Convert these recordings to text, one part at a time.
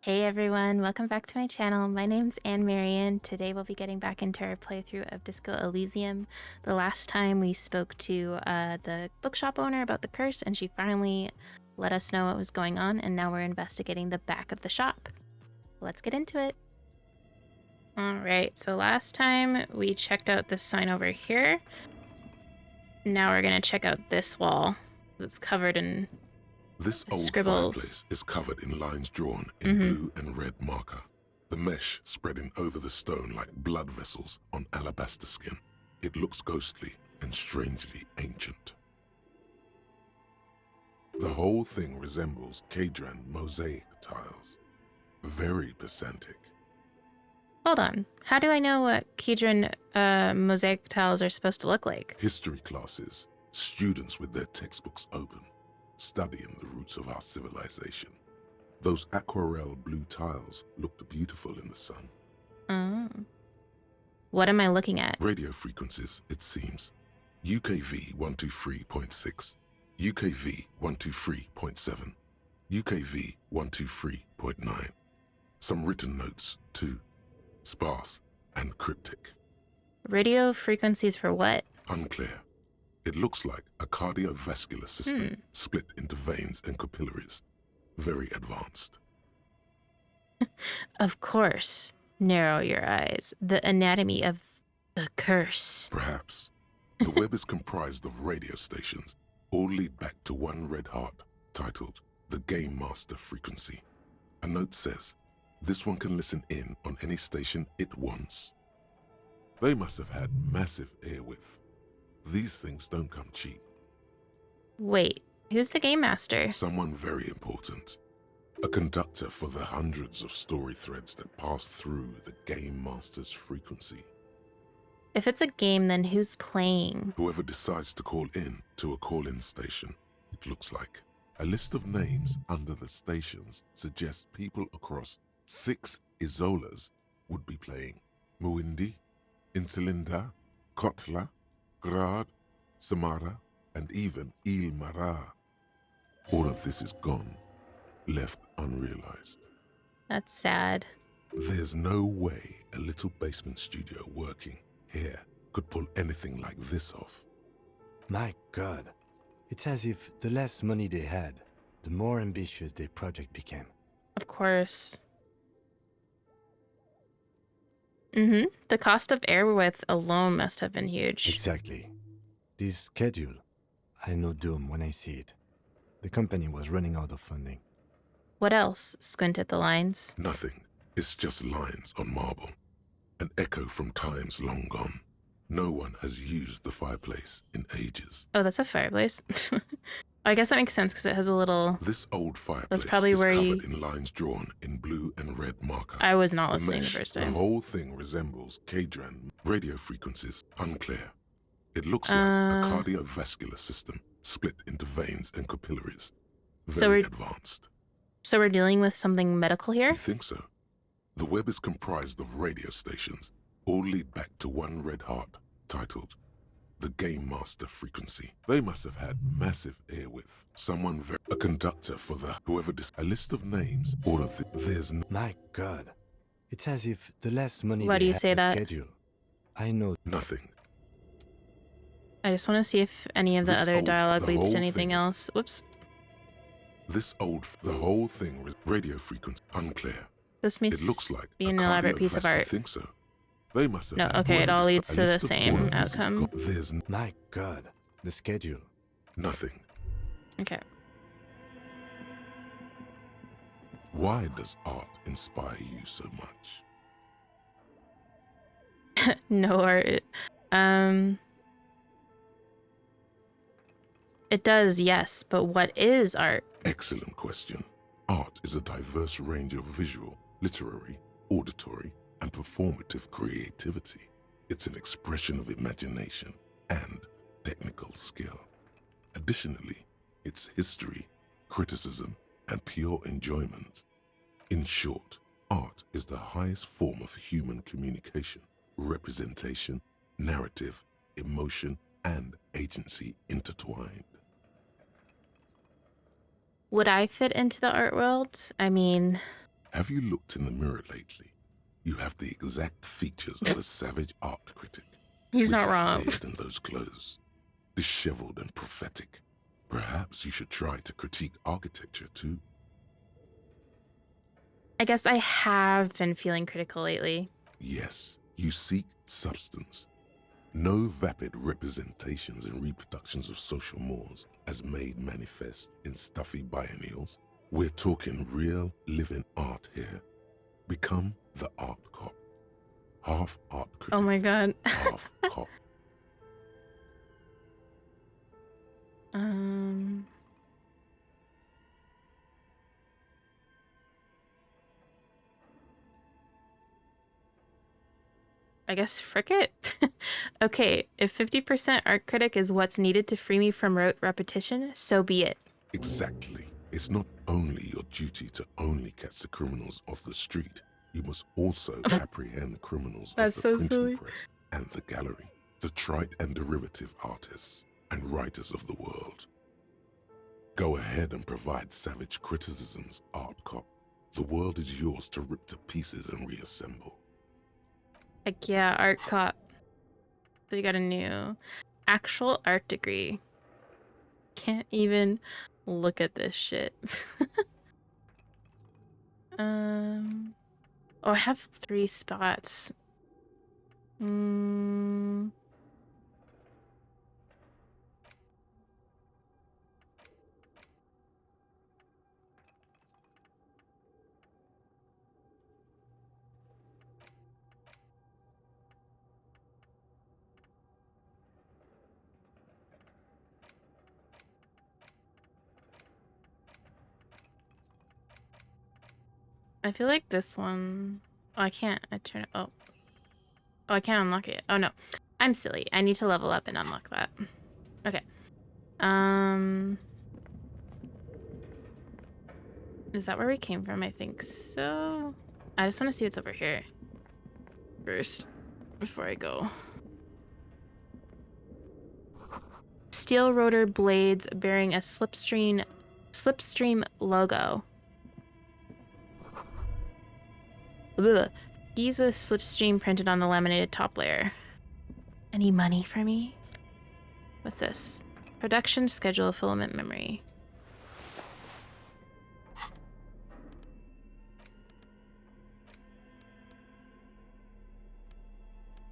Hey everyone, welcome back to my channel. My name's Anne Marion. Today we'll be getting back into our playthrough of Disco Elysium. The last time we spoke to the bookshop owner about the curse, and she finally let us know what was going on, and now we're investigating the back of the shop. Let's get into it. Alright, so last time we checked out this sign over here. Now we're gonna check out this wall. It's covered in This old scribbles. fireplace is covered in lines drawn in blue and red marker, the mesh spreading over the stone like blood vessels on alabaster skin. It looks ghostly and strangely ancient. The whole thing resembles Kadran mosaic tiles. Very pedantic. Hold on. How do I know what Kedron mosaic tiles are supposed to look like? History classes, students with their textbooks open, studying the roots of our civilization. Those aquarelle blue tiles looked beautiful in the sun. Oh. What am I looking at? Radio frequencies, it seems. UKV 123.6, UKV 123.7, UKV 123.9. Some written notes, too. Sparse and cryptic. Radio frequencies for what? Unclear. It looks like a cardiovascular system split into veins and capillaries. Very advanced. Of course. Narrow your eyes. The anatomy of the curse. Perhaps. The web is comprised of radio stations, all lead back to one red heart, titled the Game Master Frequency. A note says, this one can listen in on any station it wants. They must have had massive air width. These things don't come cheap. Wait, who's the game master? Someone very important. A conductor for the hundreds of story threads that pass through the Game Master's frequency. If it's a game, then who's playing? Whoever decides to call in to a call-in station, it looks like. A list of names under the stations suggests people across 6 Isolas would be playing. Muindi, Insulinda, Kotla, Grad, Samara, and even Il Mara. All of this is gone, left unrealized. That's sad. There's no way a little basement studio working here could pull anything like this off. My God, it's as if the less money they had, the more ambitious their project became. Of course. The cost of air width alone must have been huge. Exactly. This schedule, I know doom when I see it. The company was running out of funding. What else? Squint at the lines. Nothing. It's just lines on marble. An echo from times long gone. No one has used the fireplace in ages. Oh, that's a fireplace. I guess that makes sense because it has a little... This old fireplace That's probably is where covered in lines drawn in blue and red marker. I was not The listening the mesh, first the time. whole thing resembles Kadran. Radio frequencies, unclear. It looks like a cardiovascular system split into veins and capillaries. Very advanced. So we're dealing with something medical here? You think so? The web is comprised of radio stations, all lead back to one red heart, titled the Game Master Frequency. They must have had massive air width. Someone a conductor for the a list of names. All of there's My God, it's as if the less money Why they do you had, say the that? schedule. I know. nothing. I just want to see if any of the This other old- dialogue the leads whole to anything thing- else. Whoops. The whole thing radio frequency unclear. This may It looks like be a an elaborate piece of cardiovascular- I art. think so. They must have No, had okay, it whoever all deci- leads a to the list of same all of this is outcome. gone. There's My God, the schedule. nothing. Okay. Why does art inspire you so much? No art. It does, yes, but what is art? Excellent question. Art is a diverse range of visual, literary, auditory, and performative creativity. It's an expression of imagination and technical skill. Additionally, it's history, criticism, and pure enjoyment. In short, art is the highest form of human communication, representation, narrative, emotion, and agency intertwined. Would I fit into the art world? I mean, Have you looked in the mirror lately? You have the exact features of a savage art critic. He's with not that wrong. beard and those clothes. Disheveled and prophetic. Perhaps you should try to critique architecture too. I guess I have been feeling critical lately. Yes, you seek substance. No vapid representations and reproductions of social mores as made manifest in stuffy biennials. We're talking real, living art here. Become the art cop. Half art critic. Oh my god. Half cop. I guess frick it. Okay, if 50% art critic is what's needed to free me from rote repetition, so be it. Exactly. It's not only your duty to only catch the criminals off the street, you must also apprehend criminals of That's the so printing silly. press and the gallery, the trite and derivative artists and writers of the world. Go ahead and provide savage criticisms, art cop. The world is yours to rip to pieces and reassemble. Heck yeah, art cop. So you got a new actual art degree. Can't even look at this shit. Oh, I have 3 spots. I feel like this one. Oh, I can't. I turn it. Oh, I can't unlock it. Oh no, I'm silly. I need to level up and unlock that. Okay. Is that where we came from? I think so. I just want to see what's over here first before I go. Steel rotor blades bearing a slipstream logo. Ugh. Keys with slipstream printed on the laminated top layer. Any money for me? What's this? Production schedule filament memory.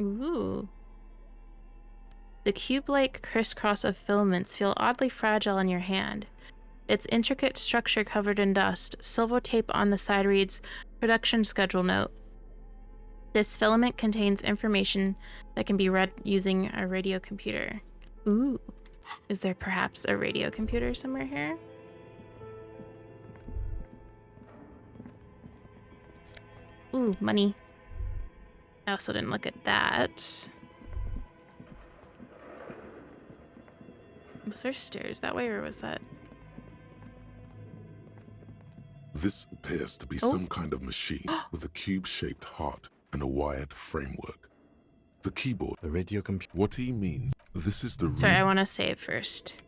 Ooh. The cube-like crisscross of filaments feel oddly fragile in your hand. Its intricate structure covered in dust. Silver tape on the side reads, production schedule note. This filament contains information that can be read using a radio computer. Ooh. Is there perhaps a radio computer somewhere here? Ooh, money. I also didn't look at that. Was there stairs that way, or was that? This appears to be some kind of machine with a cube-shaped heart and a wired framework. The keyboard, The radio computer. what he means, this is the Sorry, I want to save first.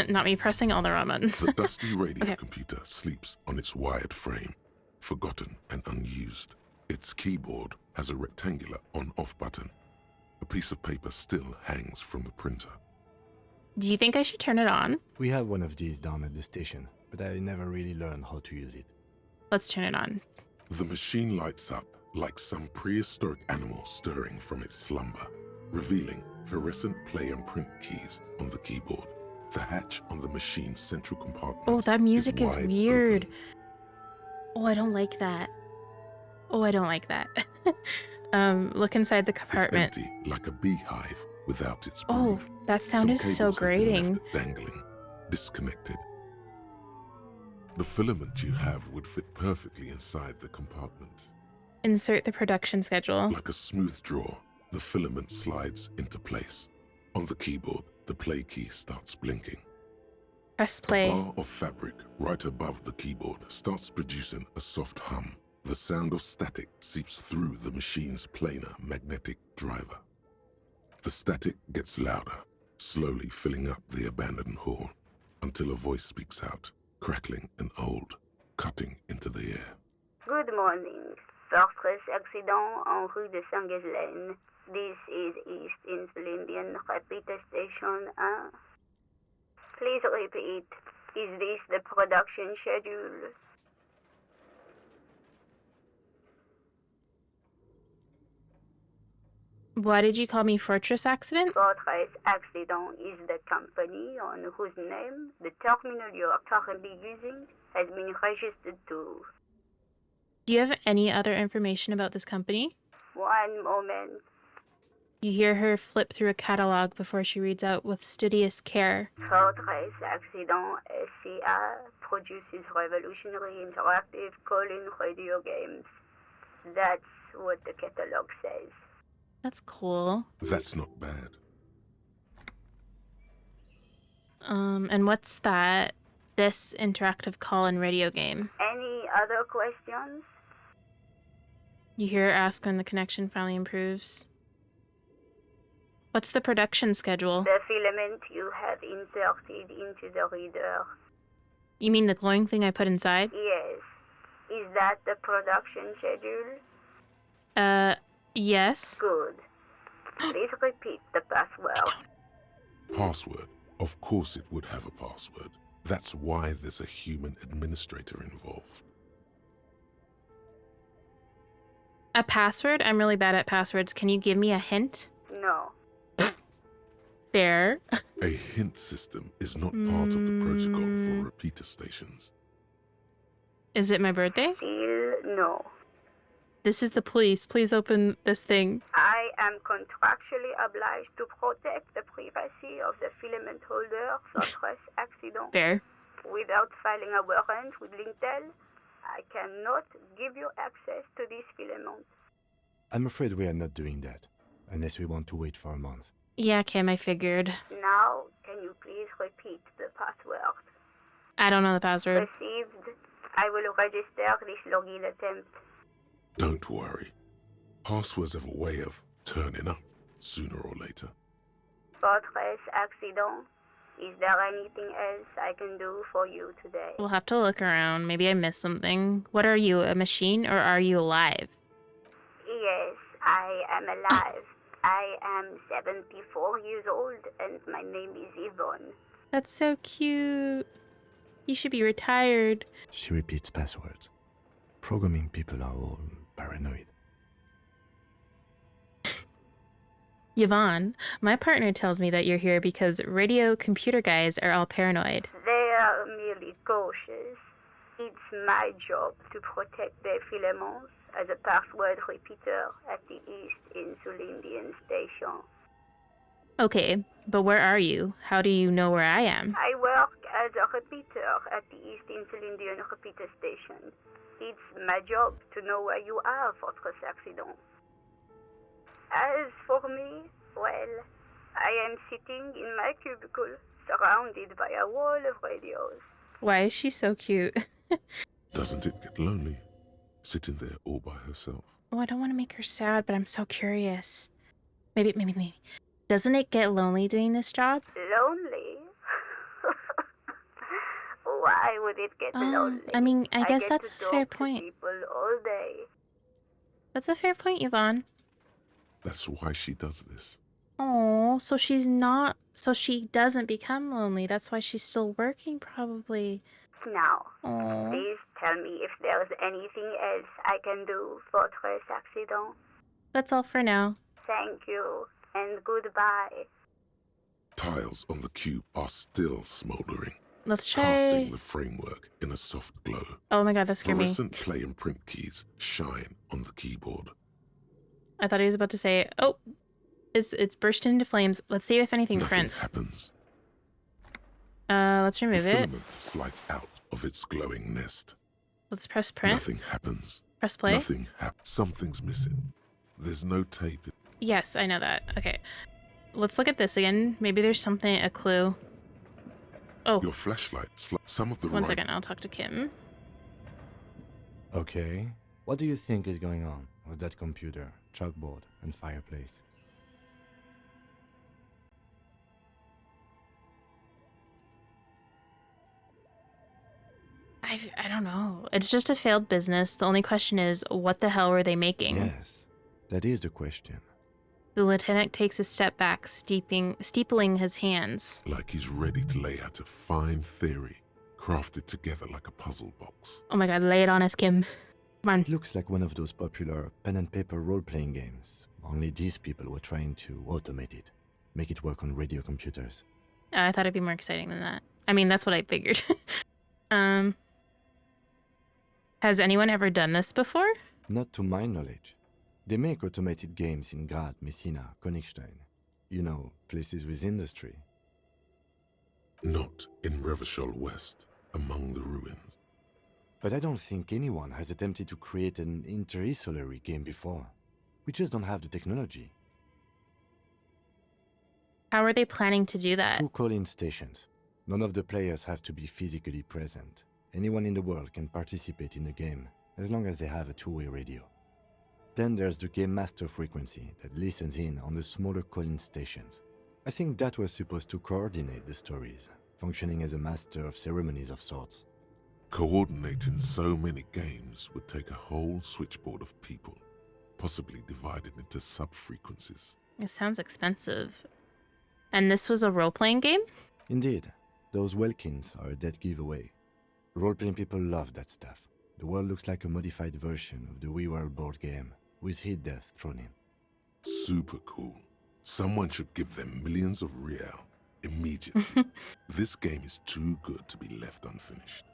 Not me pressing all the wrong buttons. The dusty radio Okay. computer sleeps on its wired frame, forgotten and unused. Its keyboard has a rectangular on-off button. A piece of paper still hangs from the printer. Do you think I should turn it on? We have one of these down at the station, but I never really learned how to use it. Let's turn it on. The machine lights up like some prehistoric animal stirring from its slumber, revealing fluorescent play and print keys on the keyboard. The hatch on the machine's central compartment. Oh, that music is wide weird. open. Oh, I don't like that. Oh, I don't like that. Look inside the compartment. It's empty, like a beehive without its Oh, brood. that sound Some is so cables have been grating. left dangling, disconnected. The filament you have would fit perfectly inside the compartment. Insert the production schedule. Like a smooth drawer, the filament slides into place. On the keyboard, the play key starts blinking. Press A play. bar of fabric right above the keyboard starts producing a soft hum. The sound of static seeps through the machine's planar magnetic driver. The static gets louder. slowly filling up the abandoned hall until a voice speaks out, crackling and old, cutting into the air. Good morning. Fortress accident en rue de Saint-Ghislaine. This is East Insulindian Repeater Station 1. Please repeat. Is this the production schedule? Why did you call me Fortress Accident? Fortress Accident is the company on whose name the terminal you are currently using has been registered to. Do you have any other information about this company? One moment. You hear her flip through a catalog before she reads out with studious care. Fortress Accident SCA produces revolutionary interactive call-in radio games. That's what the catalog says. That's cool. That's not bad. And what's that? This interactive call-in radio game. Any other questions? You hear her ask when the connection finally improves. What's the production schedule? The filament you have inserted into the reader. You mean the glowing thing I put inside? Yes. Is that the production schedule? Yes. Good. Please repeat the password. Password. Of course it would have a password. That's why there's a human administrator involved. A password? I'm really bad at passwords. Can you give me a hint? No. Fair. A hint system is not part of the protocol for repeater stations. Is it my birthday? Still no. This is the police. Please open this thing. I am contractually obliged to protect the privacy of the filament holder for stress accident. Fair. Without filing a warrant with Lintel, I cannot give you access to this filament. I'm afraid we are not doing that, unless we want to wait for a month. Yeah, Kim, I figured. Now, can you please repeat the password? I don't know the password. Received. I will register this login attempt. Don't worry. Passwords have a way of turning up sooner or later. Fortress Accident. Is there anything else I can do for you today? We'll have to look around. Maybe I missed something. What are you, a machine, or are you alive? Yes, I am alive. I am 74 years old and my name is Yvonne. That's so cute. You should be retired. She repeats passwords. Programming people are all paranoid. Yvonne, my partner tells me that you're here because radio computer guys are all paranoid. They are merely cautious. It's my job to protect their filaments as a password repeater at the East Insulindian Station. Okay, but where are you? How do you know where I am? I work as a repeater at the East Insulindian Repeater Station. It's my job to know where you are, Fortress Accident. As for me, well, I am sitting in my cubicle, surrounded by a wall of radios. Why is she so cute? Doesn't it get lonely, sitting there all by herself? Oh, I don't want to make her sad, but I'm so curious. Maybe. Doesn't it get lonely doing this job? Lonely? Why would it get lonely? I mean, I guess get that's to a fair talk to point. people all day. That's a fair point, Yvonne. That's why she does this. Oh, so she doesn't become lonely. That's why she's still working, probably. Now, Oh. please tell me if there's anything else I can do, Fortress Accident. That's all for now. Thank you, and goodbye. Tiles on the cube are still smoldering, Let's try. casting the framework in a soft glow. Oh my god, that scared me. Fluorescent play and print keys shine on the keyboard. I thought he was about to say, "Oh, it's burst into flames. Let's see if anything Nothing prints." happens. Let's The remove it. filament slides out of its glowing nest. Let's press print. Nothing happens. Press play. Nothing happens. Something's missing. There's no tape. Yes, I know that. Okay. Let's look at this again. Maybe there's something, a clue. Oh, Your flashlight. Some of the one right. second. I'll talk to Kim. Okay. What do you think is going on with that computer, chalkboard, and fireplace? I don't know. It's just a failed business. The only question is, what the hell were they making? Yes, that is the question. The lieutenant takes a step back, steepling his hands. Like he's ready to lay out a fine theory, crafted together like a puzzle box. Oh my god, lay it on us, Kim. Come on. It looks like one of those popular pen and paper role-playing games. Only these people were trying to automate it, make it work on radio computers. I thought it'd be more exciting than that. I mean, that's what I figured. Has anyone ever done this before? Not to my knowledge. They make automated games in Graz, Messina, Königstein. You know, places with industry. Not in Revachol West, among the ruins. But I don't think anyone has attempted to create an inter-isolary game before. We just don't have the technology. How are they planning to do that? Through call-in stations. None of the players have to be physically present. Anyone in the world can participate in the game, as long as they have a two-way radio. Then there's the game master frequency that listens in on the smaller call-in stations. I think that was supposed to coordinate the stories, functioning as a master of ceremonies of sorts. Coordinating so many games would take a whole switchboard of people, possibly divided into sub-frequencies. It sounds expensive. And this was a role-playing game? Indeed, those Welkins are a dead giveaway. Role-playing people love that stuff. The world looks like a modified version of the WeWorld board game, with hit death thrown in. Super cool. Someone should give them millions of real immediately. This game is too good to be left unfinished.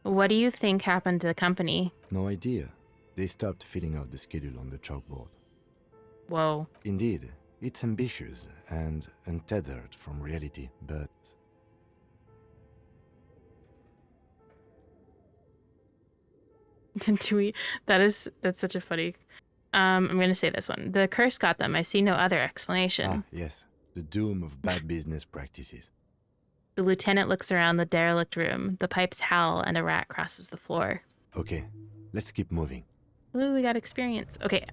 What do you think happened to the company? No idea. They stopped filling out the schedule on the chalkboard. Whoa. Indeed, it's ambitious and untethered from reality, but... That's such a funny... I'm gonna say this one. The curse got them. I see no other explanation. Ah, yes. The doom of bad business practices. The lieutenant looks around the derelict room. The pipes howl and a rat crosses the floor. Okay, let's keep moving. Ooh, we got experience. Okay,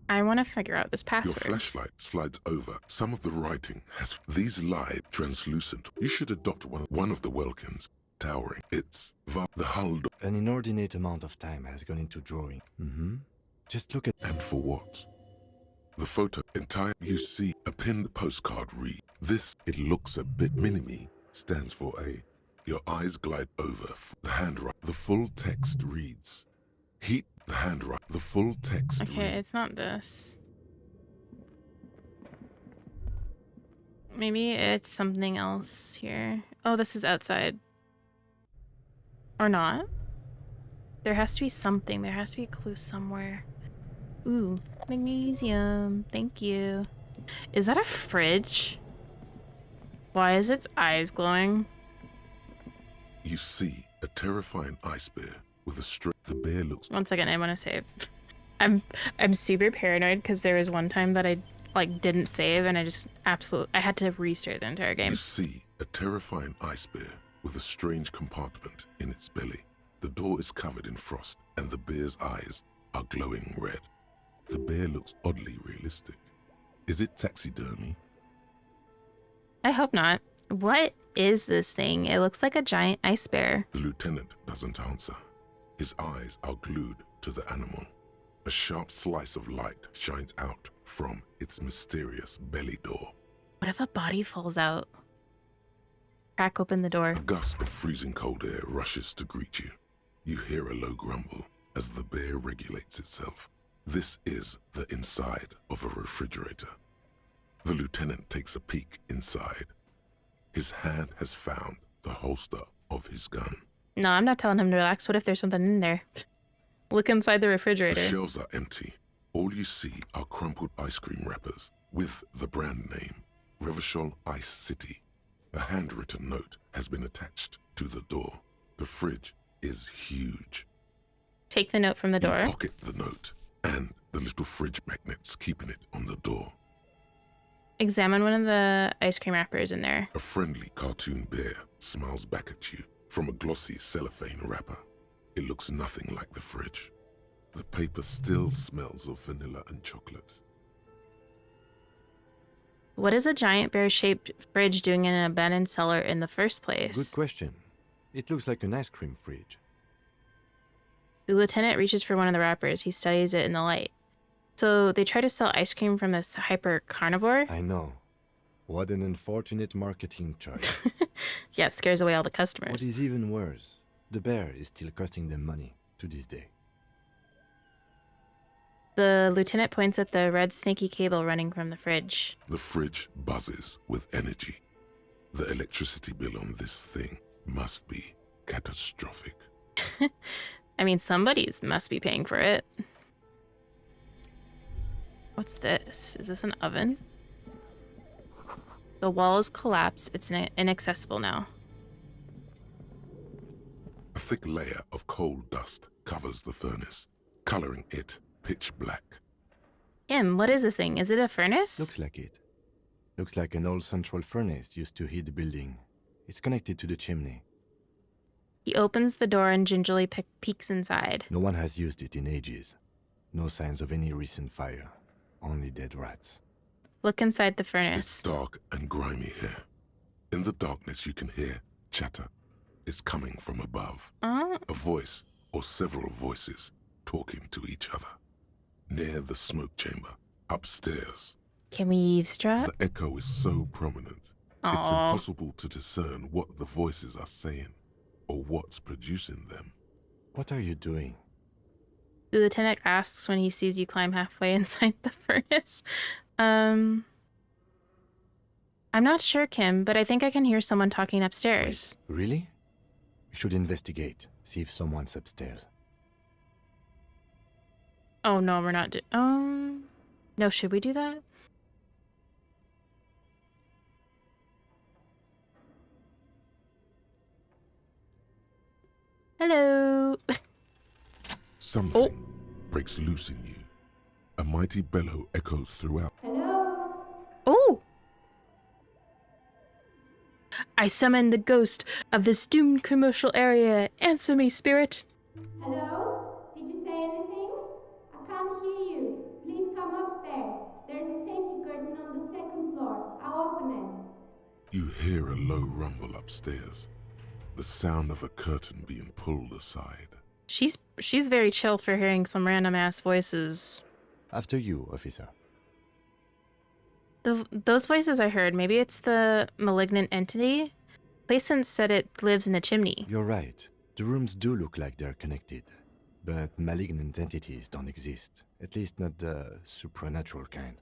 I want to figure out this Your password. flashlight slides over. Some of the writing has these lie translucent. You should adopt one of the Welkins. Towering. It's the hull. An inordinate amount of time has gone into drawing. Just look at... And for what? The photo entire. You see a pinned postcard read. This, it looks a bit mini-me, stands for a. Your eyes glide over the handwrite. The full text reads. Heat the handwrite. The full text Okay, reads. it's not this. Maybe it's something else here. Oh, this is outside. Or not. There has to be something. There has to be a clue somewhere. Ooh, magnesium. Thank you. Is that a fridge? Why is its eyes glowing? You see a terrifying ice bear with a strip. The bear looks. One second, I want to save. I'm super paranoid because there was one time that I didn't save and I just I had to restart the entire game. You see a terrifying ice bear with a strange compartment in its belly. The door is covered in frost and the bear's eyes are glowing red. The bear looks oddly realistic. Is it taxidermy? I hope not. What is this thing? It looks like a giant ice bear. The lieutenant doesn't answer. His eyes are glued to the animal. A sharp slice of light shines out from its mysterious belly door. What if a body falls out? Crack open the door. A gust of freezing cold air rushes to greet you. You hear a low grumble as the bear regulates itself. This is the inside of a refrigerator. The lieutenant takes a peek inside. His hand has found the holster of his gun. No, I'm not telling him to relax. What if there's something in there? Look inside the The refrigerator. shelves are empty. All you see are crumpled ice cream wrappers with the brand name, Revachol Ice City. A handwritten note has been attached to the door. The fridge is huge. Take the note from the You door. pocket the note and the little fridge magnets keeping it on the door. Examine one of the ice cream wrappers in there. A friendly cartoon bear smiles back at you from a glossy cellophane wrapper. It looks nothing like the fridge. The paper still smells of vanilla and chocolate. What is a giant bear-shaped fridge doing in an abandoned cellar in the first place? Good question. It looks like an ice cream fridge, The lieutenant reaches for one of the wrappers. He studies it in the light. So they try to sell ice cream from this hyper carnivore? I know. What an unfortunate marketing choice. Yeah, it scares away all the What customers. is even worse, the bear is still costing them money to this day. The lieutenant points at the red snaky cable running from the fridge. The fridge buzzes with energy. The electricity bill on this thing must be catastrophic. I mean, somebody's must be paying for it. What's this? Is this an oven? The walls collapse. It's inaccessible now. A thick layer of coal dust covers the furnace, coloring it pitch black. Kim, what is this thing? Is it a furnace? Looks like it. Looks like an old central furnace used to heat the building. It's connected to the chimney. He opens the door and gingerly peeks inside. No one has used it in ages. No signs of any recent fire. Only dead rats. Look inside the It's furnace. dark and grimy here. In the darkness you can hear chatter. It's coming from above. Oh, A voice or several voices talking to each other. Near the smoke chamber, upstairs. can we eavesdrop? The echo is so prominent, it's Aw. impossible to discern what the voices are saying or what's producing them. What are you doing? The lieutenant asks when he sees you climb halfway inside the furnace. I'm not sure, Kim, but I think I can hear someone talking upstairs. Really? We should investigate, see if someone's upstairs. Oh no, we're not. No, should we do that? Hello. Something breaks loose in you. A mighty bellow echoes throughout. Oh. I summon the ghost of this doomed commercial area. Answer me, spirit. Hello? Did you say anything? I can't hear you. Please come upstairs. There's a safety curtain on the second floor. I'll open it. You hear a low rumble upstairs. The sound of a curtain being pulled aside. She's very chill for hearing some random ass voices. After you, officer. Those voices I heard, maybe it's the malignant entity? Placent said it lives in a chimney. You're right. The rooms do look like they're connected. But malignant entities don't exist. At least not the supernatural kind.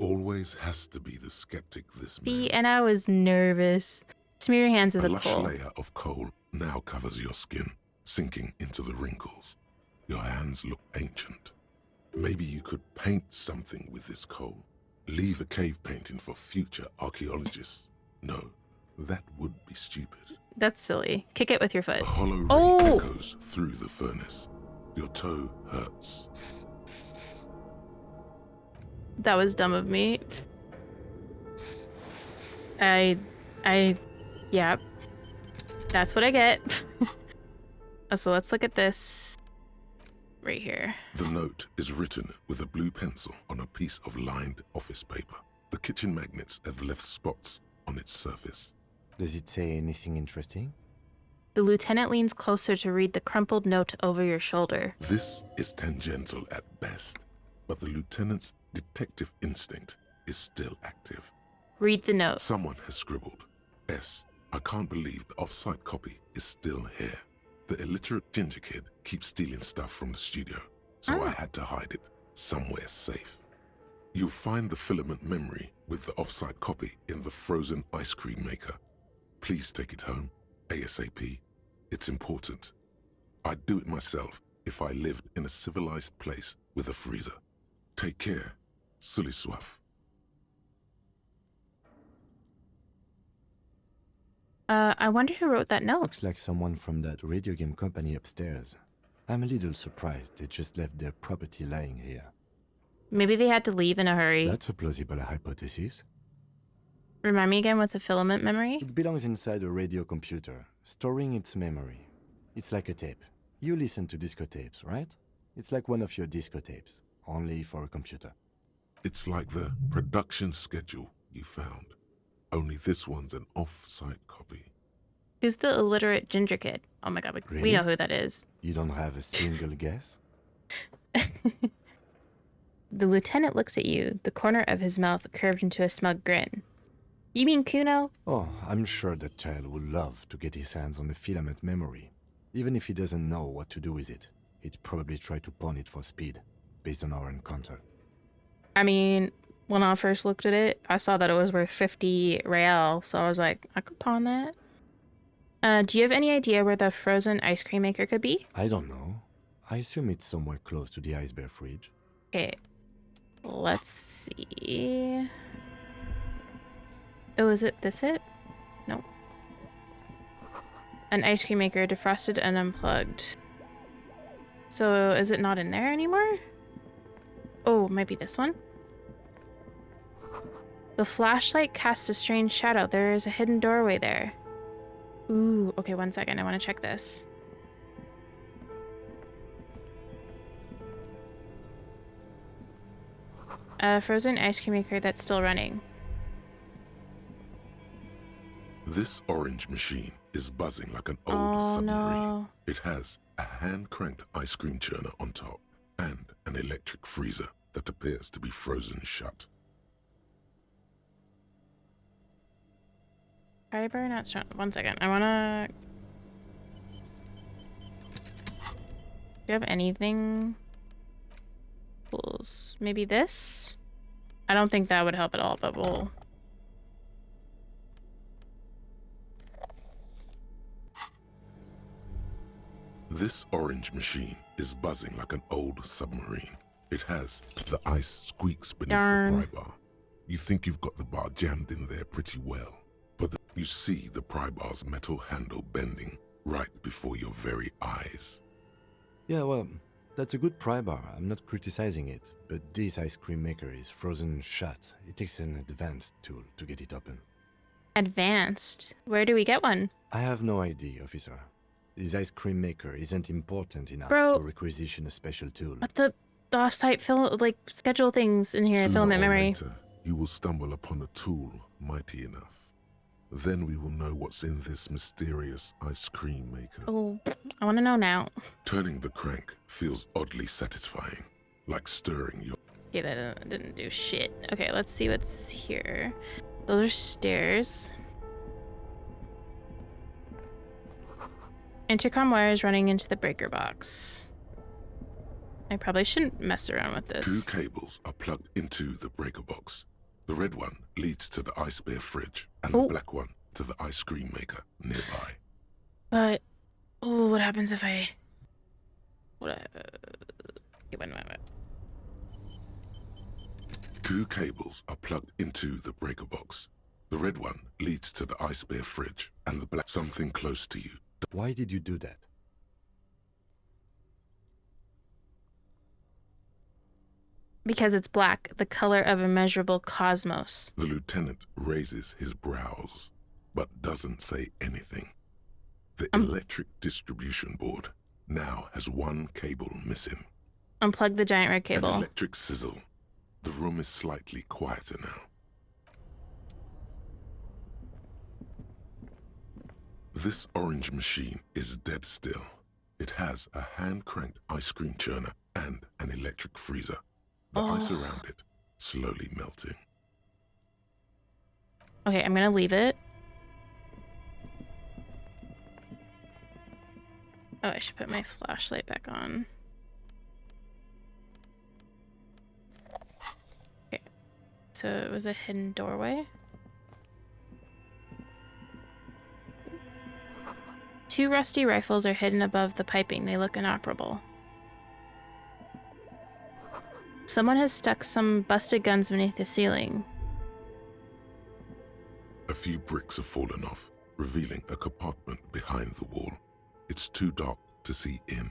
Always has to be the skeptic this See, man. and I was nervous. Smear your hands with A a lush coal. layer of coal now covers your skin, sinking into the wrinkles. Your hands look ancient. Maybe you could paint something with this coal. Leave a cave painting for future archaeologists. No, that would be stupid. That's silly. Kick it with your foot. A hollow ring Oh! echoes through the furnace. Your toe hurts. That was dumb of me. Yeah. That's what I get. Oh, so let's look at this. Right here. The note is written with a blue pencil on a piece of lined office paper. The kitchen magnets have left spots on its surface. Does it say anything interesting? The lieutenant leans closer to read the crumpled note over your shoulder. This is tangential at best, but the lieutenant's detective instinct is still active. Read the note. Someone has scribbled, S. I can't believe the off-site copy is still here. The illiterate ginger kid keeps stealing stuff from the studio, so I had to hide it somewhere safe. You'll find the filament memory with the off-site copy in the frozen ice cream maker. Please take it home, ASAP. It's important. I'd do it myself if I lived in a civilized place with a freezer. Take care. Sully Soif. I wonder who wrote that note. Looks like someone from that radio game company upstairs. I'm a little surprised they just left their property lying here. Maybe they had to leave in a hurry. That's a plausible hypothesis. Remind me again, what's a filament memory? It belongs inside a radio computer, storing its memory. It's like a tape. You listen to disco tapes, right? It's like one of your disco tapes, only for a computer. It's like the production schedule you found. Only this one's an off-site copy. Who's the illiterate ginger kid? Oh my god, we Really? know who that is. You don't have a single guess? The lieutenant looks at you, the corner of his mouth curved into a smug grin. You mean Kuno? Oh, I'm sure that child would love to get his hands on a filament memory. Even if he doesn't know what to do with it, he'd probably try to pawn it for speed, based on our encounter. I mean, when I first looked at it, I saw that it was worth 50 real, so I was like, I could pawn that. Do you have any idea where the frozen ice cream maker could be? I don't know. I assume it's somewhere close to the ice bear fridge. Okay, let's see. Oh, is it this it? No. An ice cream maker, defrosted and unplugged. So, is it not in there anymore? Oh, might be this one. The flashlight casts a strange shadow. There is a hidden doorway there. Ooh, okay, 1 second. I want to check this. A frozen ice cream maker that's still running. This orange machine is buzzing like an old Oh, submarine. no. It has a hand-cranked ice cream churner on top and an electric freezer that appears to be frozen shut. Fiber not strong. 1 second. I wanna. Do you have anything? Tools. Maybe this? I don't think that would help at all, but we'll. This orange machine is buzzing like an old submarine. It has the ice squeaks beneath Darn. the pry bar. You think you've got the bar jammed in there pretty well, but you see the pry bar's metal handle bending right before your very eyes. Yeah, well, that's a good pry bar. I'm not criticizing it, but this ice cream maker is frozen shut. It takes an advanced tool to get it open. Advanced. Where do we get one? I have no idea, officer. This ice cream maker isn't important enough Bro. to requisition a special tool. But the off-site schedule things in here, Sooner filament or memory. later, you will stumble upon a tool mighty enough. Then we will know what's in this mysterious ice cream maker. Oh, I want to know now. Turning the crank feels oddly satisfying, like stirring your... Okay, that didn't do shit. Okay, let's see what's here. Those are stairs. Intercom wires running into the breaker box. I probably shouldn't mess around with this. 2 cables are plugged into the breaker box. The red one leads to the ice bear fridge, and Oh. the black one to the ice cream maker nearby. But, oh, what happens if I... Okay, wait a minute. 2 cables are plugged into the breaker box. The red one leads to the ice bear fridge, and the black something close to you. Why did you do that? Because it's black, the color of immeasurable cosmos. The lieutenant raises his brows, but doesn't say anything. The electric distribution board now has 1 cable missing. Unplug the giant red An cable. electric sizzle. The room is slightly quieter now. This orange machine is dead still. It has a hand-cranked ice cream churner and an electric freezer. The ice around it slowly melting. Okay, I'm gonna leave it. Oh, I should put my flashlight back on. Okay. So it was a hidden doorway. 2 rusty rifles are hidden above the piping. They look inoperable. Someone has stuck some busted guns beneath the ceiling. A few bricks have fallen off, revealing a compartment behind the wall. It's too dark to see in.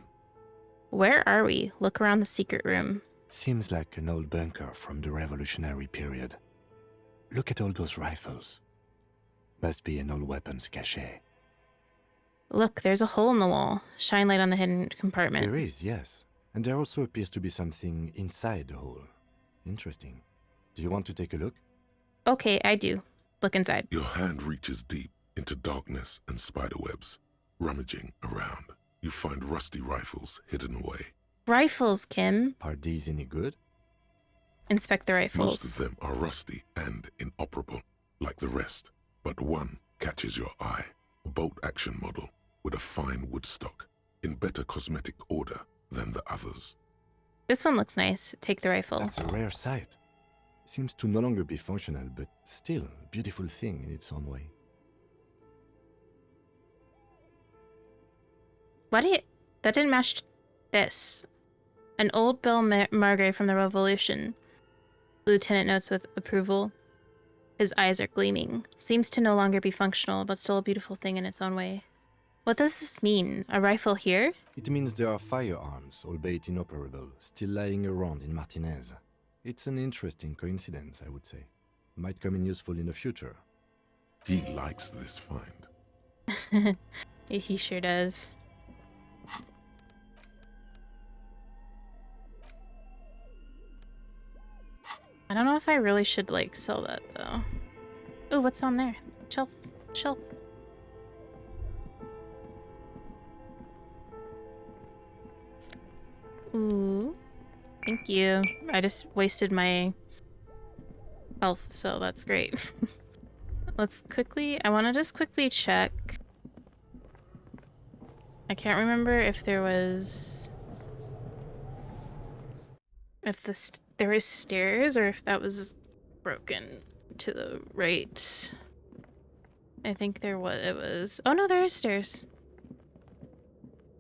Where are we? Look around the secret room. Seems like an old bunker from the revolutionary period. Look at all those rifles. Must be an old weapons cache. Look, there's a hole in the wall. Shine light on the hidden compartment. There is, yes. And there also appears to be something inside the hole. Interesting. Do you want to take a look? Okay, I do. Look inside. Your hand reaches deep into darkness and spiderwebs. Rummaging around, you find rusty rifles hidden away. Rifles, Kim. Are these any good? Inspect the Most of rifles. them are rusty and inoperable, like the rest, but one catches your eye. A bolt-action model with a fine wood stock, in better cosmetic order than the others. This one looks nice. Take the rifle. That's a rare sight. Seems to no longer be functional, but still a beautiful thing in its own way. Why do you... That didn't match this. An old Bill Margrave from the Revolution. Lieutenant notes with approval. His eyes are gleaming. Seems to no longer be functional, but still a beautiful thing in its own way. What does this mean? A rifle here? It means there are firearms, albeit inoperable, still lying around in Martinez. It's an interesting coincidence, I would say. Might come in useful in the future. He likes this find. He sure does. I don't know if I really should, like, sell that, though. Ooh, what's on there? Shelf. Shelf. Ooh. Thank you. I just wasted my health, so that's great. Let's quickly... I want to just quickly check. I can't remember if there was... If there was stairs or if that was broken to the right. I think there was... It was... Oh no, there is stairs.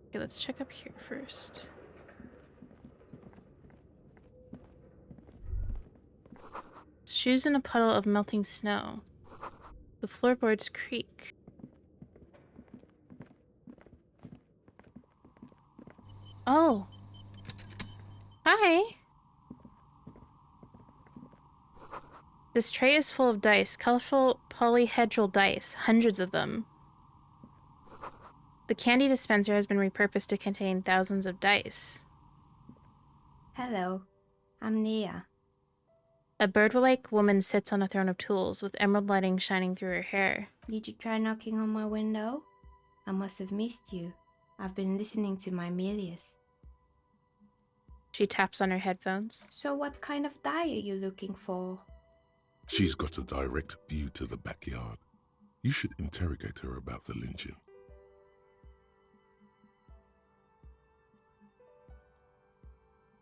Okay, let's check up here first. Shoes in a puddle of melting snow. The floorboards creak. Oh. Hi. This tray is full of dice, colorful polyhedral dice, hundreds of them. The candy dispenser has been repurposed to contain thousands of dice. Hello, I'm Nia. A bird-like woman sits on a throne of tools, with emerald lighting shining through her hair. Did you try knocking on my window? I must have missed you. I've been listening to my Melius. She taps on her headphones. So what kind of die are you looking for? She's got a direct view to the backyard. You should interrogate her about the lynching.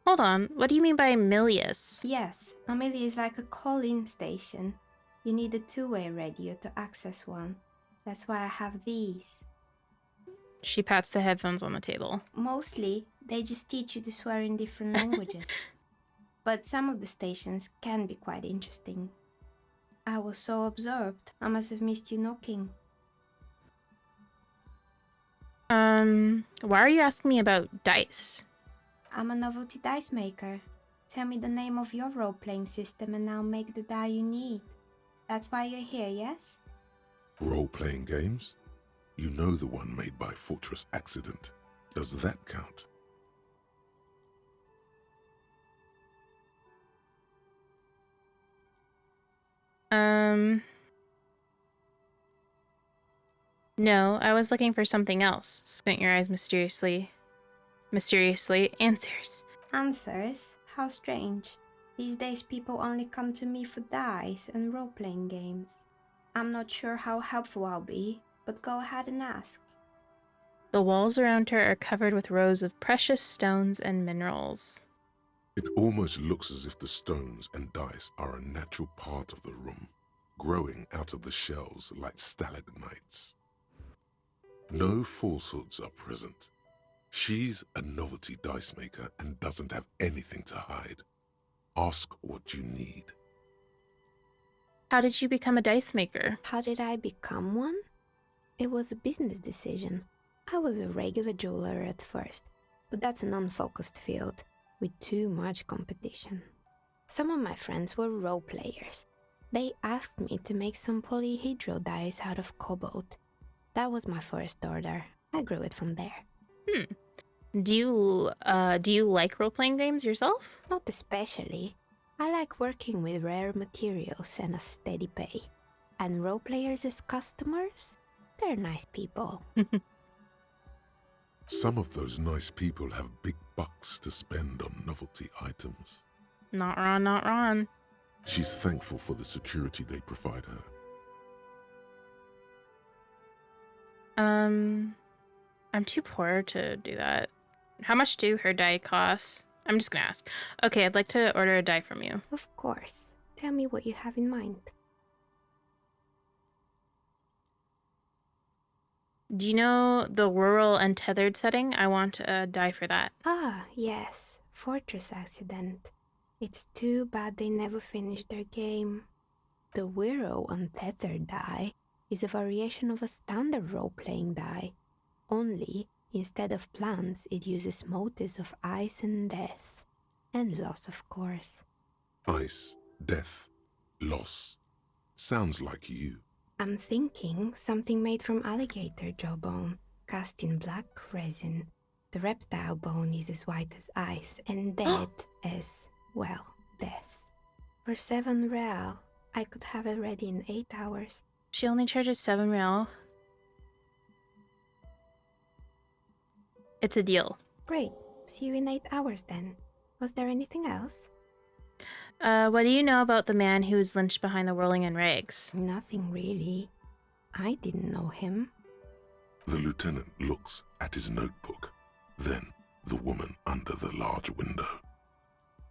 Hold on, what do you mean by Milius? Yes, a Melius is like a call-in station. You need a two-way radio to access one. That's why I have these. She pats the headphones on the table. Mostly, they just teach you to swear in different languages. But some of the stations can be quite interesting. I was so absorbed, I must have missed you knocking. Why are you asking me about dice? I'm a novelty dice maker. Tell me the name of your role-playing system and I'll make the die you need. That's why you're here, yes? Role-playing games? You know the one made by Fortress Accident. Does that count? No, I was looking for something else. Squint your eyes mysteriously. Mysteriously. Answers. Answers? How strange. These days people only come to me for dice and role-playing games. I'm not sure how helpful I'll be, but go ahead and ask. The walls around her are covered with rows of precious stones and minerals. It almost looks as if the stones and dice are a natural part of the room, growing out of the shells like stalagmites. No falsehoods are present. She's a novelty dice maker and doesn't have anything to hide. Ask what you need. How did you become a dice maker? How did I become one? It was a business decision. I was a regular jeweler at first, but that's an unfocused field with too much competition. Some of my friends were role players. They asked me to make some polyhedral dice out of cobalt. That was my first order. I grew it from there. Do you like role-playing games yourself? Not especially. I like working with rare materials and a steady pay. And role players as customers? They're nice people. Some of those nice people have big bucks to spend on novelty items. Not wrong, not wrong. She's thankful for the security they provide her. I'm too poor to do that. How much do her dye cost? I'm just gonna ask. Okay, I'd like to order a dye from you. Of course. Tell me what you have in mind. Do you know the rural untethered setting? I want a dye for that. Ah, yes. Fortress accident. It's too bad they never finished their game. The Wiro Untethered die is a variation of a standard role-playing die. Only, instead of plants, it uses motifs of ice and death. And loss, of course. Ice, death, loss. Sounds like you. I'm thinking something made from alligator jawbone, cast in black resin. The reptile bone is as white as ice, and dead as, well, death. For 7 real, I could have it ready in 8 hours. She only charges 7 real. It's a deal. Great. See you in 8 hours then. Was there anything else? What do you know about the man who was lynched behind the whirling in rags? Nothing really. I didn't know him. The lieutenant looks at his notebook, then the woman under the large window.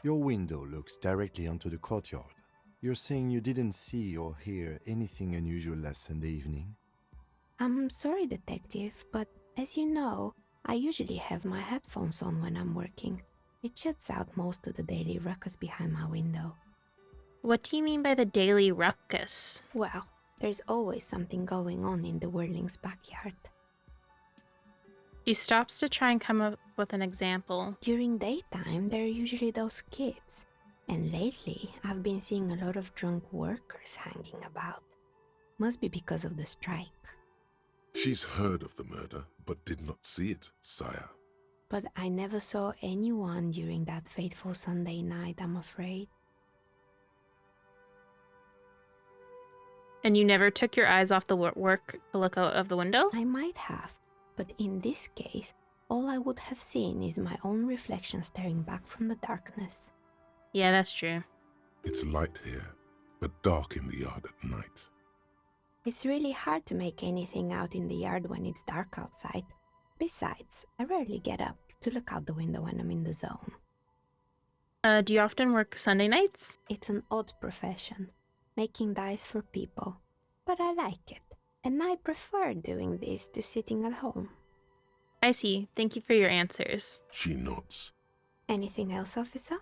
Your window looks directly onto the courtyard. You're saying you didn't see or hear anything unusual last Sunday evening? I'm sorry, detective, but as you know, I usually have my headphones on when I'm working. It shuts out most of the daily ruckus behind my window. What do you mean by the daily ruckus? Well, there's always something going on in the Whirling's backyard. She stops to try and come up with an example. During daytime, there are usually those kids. And lately, I've been seeing a lot of drunk workers hanging about. Must be because of the strike. She's heard of the murder, but did not see it, sire. But I never saw anyone during that fateful Sunday night, I'm afraid. And you never took your eyes off the work to look out of the window? I might have, but in this case, all I would have seen is my own reflection staring back from the darkness. Yeah, that's true. It's light here, but dark in the yard at night. It's really hard to make anything out in the yard when it's dark outside. Besides, I rarely get up to look out the window when I'm in the zone. Do you often work Sunday nights? It's an odd profession, making dice for people. But I like it, and I prefer doing this to sitting at home. I see. Thank you for your answers. She nods. Anything else, officer?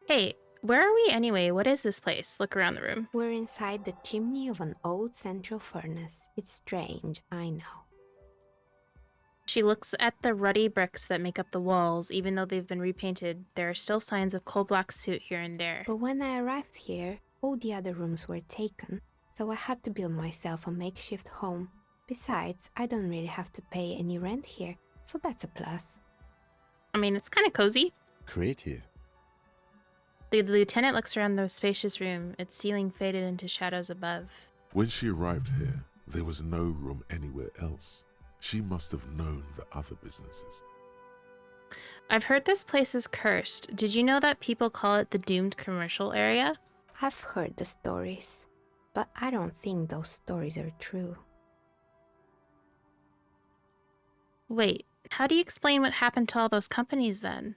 Hey, where are we anyway? What is this place? Look around the room. We're inside the chimney of an old central furnace. It's strange, I know. She looks at the ruddy bricks that make up the walls. Even though they've been repainted, there are still signs of coal-black soot here and there. But when I arrived here, all the other rooms were taken, so I had to build myself a makeshift home. Besides, I don't really have to pay any rent here, so that's a plus. I mean, it's kind of cozy. Creative. The lieutenant looks around the spacious room, its ceiling faded into shadows above. When she arrived here, there was no room anywhere else. She must have known the other businesses. I've heard this place is cursed. Did you know that people call it the doomed commercial area? I've heard the stories, but I don't think those stories are true. Wait, how do you explain what happened to all those companies then?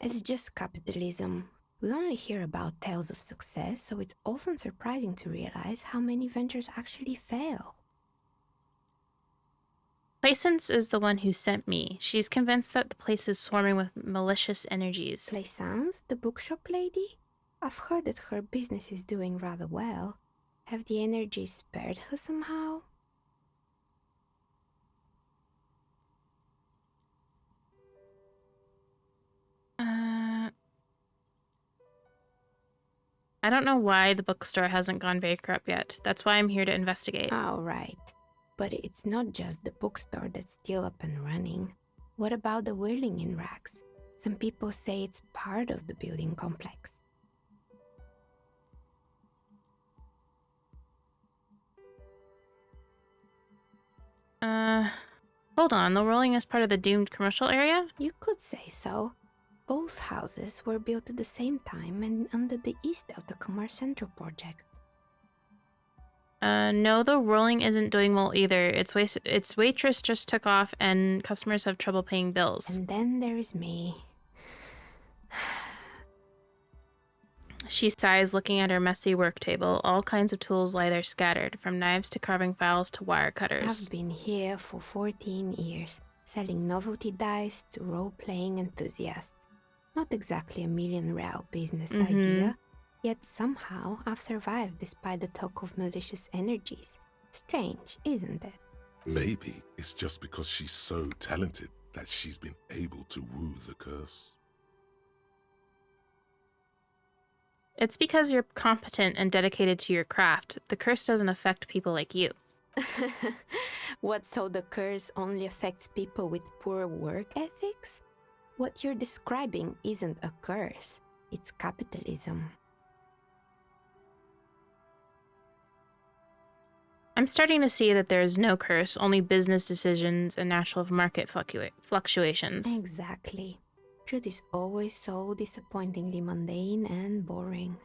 It's just capitalism. We only hear about tales of success, so it's often surprising to realize how many ventures actually fail. Plaisance is the one who sent me. She's convinced that the place is swarming with malicious energies. Plaisance, the bookshop lady? I've heard that her business is doing rather well. Have the energies spared her somehow? I don't know why the bookstore hasn't gone bankrupt yet. That's why I'm here to investigate. Oh, right. But it's not just the bookstore that's still up and running. What about the whirling in rags? Some people say it's part of the building complex. Hold on, the rolling is part of the doomed commercial area? You could say so. Both houses were built at the same time and under the east of the Commerce Central project. No, the rolling isn't doing well either. Its waitress just took off and customers have trouble paying bills. And then there is me. She sighs, looking at her messy work table. All kinds of tools lie there scattered, from knives to carving files to wire cutters. I've been here for 14 years, selling novelty dice to role-playing enthusiasts. Not exactly a million-real business idea, yet somehow I've survived despite the talk of malicious energies. Strange, isn't it? Maybe it's just because she's so talented that she's been able to woo the curse. It's because you're competent and dedicated to your craft. The curse doesn't affect people like you. What, so the curse only affects people with poor work ethics? What you're describing isn't a curse, it's capitalism. I'm starting to see that there is no curse, only business decisions and natural market fluctuations. Exactly. Truth is always so disappointingly mundane and boring.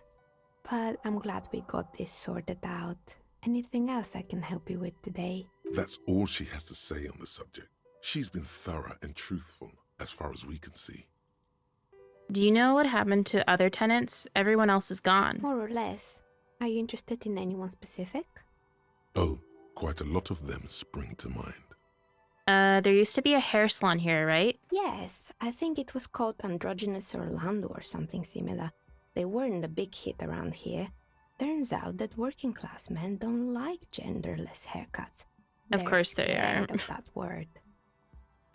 But I'm glad we got this sorted out. Anything else I can help you with today? That's all she has to say on the subject. She's been thorough and truthful, as far as we can see. Do you know what happened to other tenants? Everyone else is gone. More or less. Are you interested in anyone specific? Oh, quite a lot of them spring to mind. There used to be a hair salon here, right? Yes, I think it was called Androgynous Orlando or something similar. They weren't a big hit around here. Turns out that working class men don't like genderless haircuts. Of course they are. Of that word.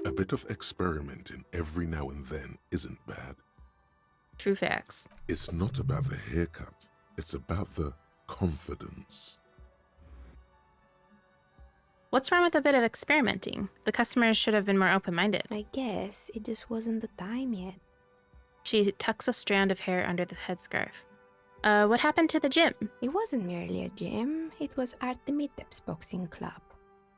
A bit of experimenting every now and then isn't bad. True facts. It's not about the haircut. It's about the confidence. What's wrong with a bit of experimenting? The customers should have been more open-minded. I guess it just wasn't the time yet. She tucks a strand of hair under the headscarf. What happened to the gym? It wasn't merely a gym, it was Artemitep's boxing club.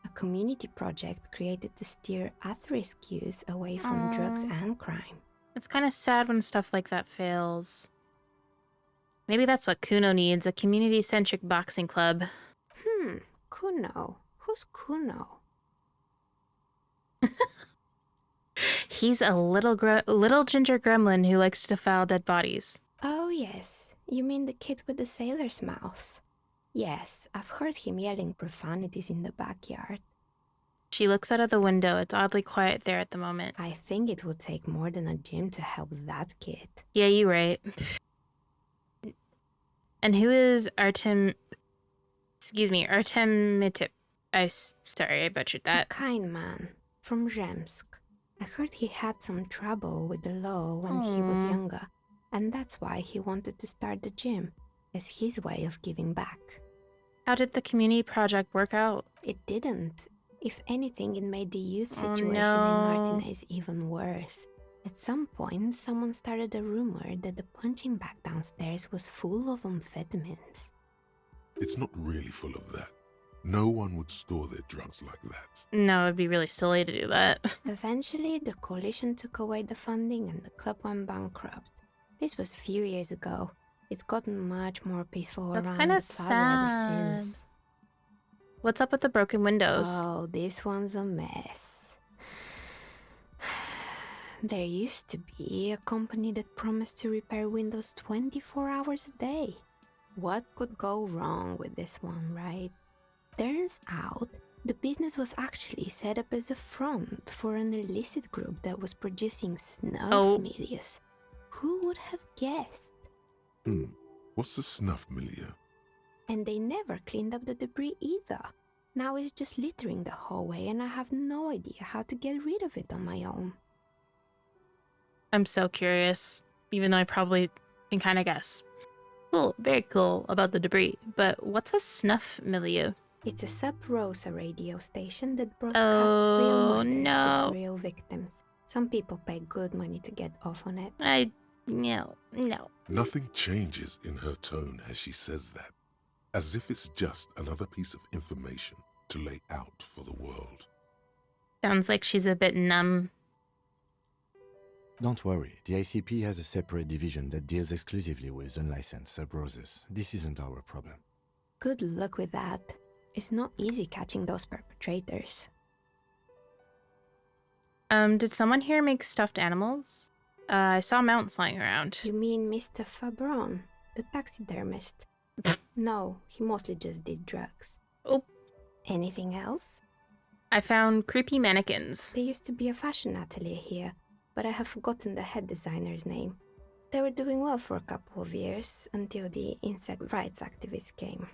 A community project created to steer at-risk youth away from drugs and crime. It's kind of sad when stuff like that fails. Maybe that's what Kuno needs, a community-centric boxing club. Kuno. Who's Kuno? He's a little ginger gremlin who likes to defile dead bodies. Oh yes, you mean the kid with the sailor's mouth. Yes, I've heard him yelling profanities in the backyard. She looks out of the window. It's oddly quiet there at the moment. I think it would take more than a gym to help that kid. Yeah, you're right. And who is Artemitip? Sorry, I butchered A that. kind man from Zemsk. I heard he had some trouble with the law when he was younger, and that's why he wanted to start the gym, as his way of giving back. How did the community project work out? It didn't. If anything, it made the youth situation no. in Martinez even worse. At some point, someone started a rumor that the punching bag downstairs was full of amphetamines. It's not really full of that. No one would store their drugs like that. No, it'd be really silly to do that. Eventually, the coalition took away the funding and the club went bankrupt. This was a few years ago. It's gotten much more peaceful That's around kinda the plaza ever sad. since. What's up with the broken windows? Oh, this one's a mess. There used to be a company that promised to repair windows 24 hours a day. What could go wrong with this one, right? Turns out, the business was actually set up as a front for an illicit group that was producing snuff milieu. Who would have guessed? What's the snuff milieu? And they never cleaned up the debris either. Now it's just littering the hallway and I have no idea how to get rid of it on my own. I'm so curious, even though I probably can kind of guess. Cool, very cool about the debris, but what's a snuff milieu? It's a sub-Rosa radio station that broadcasts real murders with real victims. Some people pay good money to get off on it. No. Nothing changes in her tone as she says that, as if it's just another piece of information to lay out for the world. Sounds like she's a bit numb. Don't worry, the ICP has a separate division that deals exclusively with unlicensed sub-roses. This isn't our problem. Good luck with that. It's not easy catching those perpetrators. Did someone here make stuffed animals? I saw mounts lying around. You mean Mr. Fabron, the taxidermist? No, he mostly just did drugs. Oh. Anything else? I found creepy mannequins. There used to be a fashion atelier here, but I have forgotten the head designer's name. They were doing well for a couple of years, until the insect rights activists came.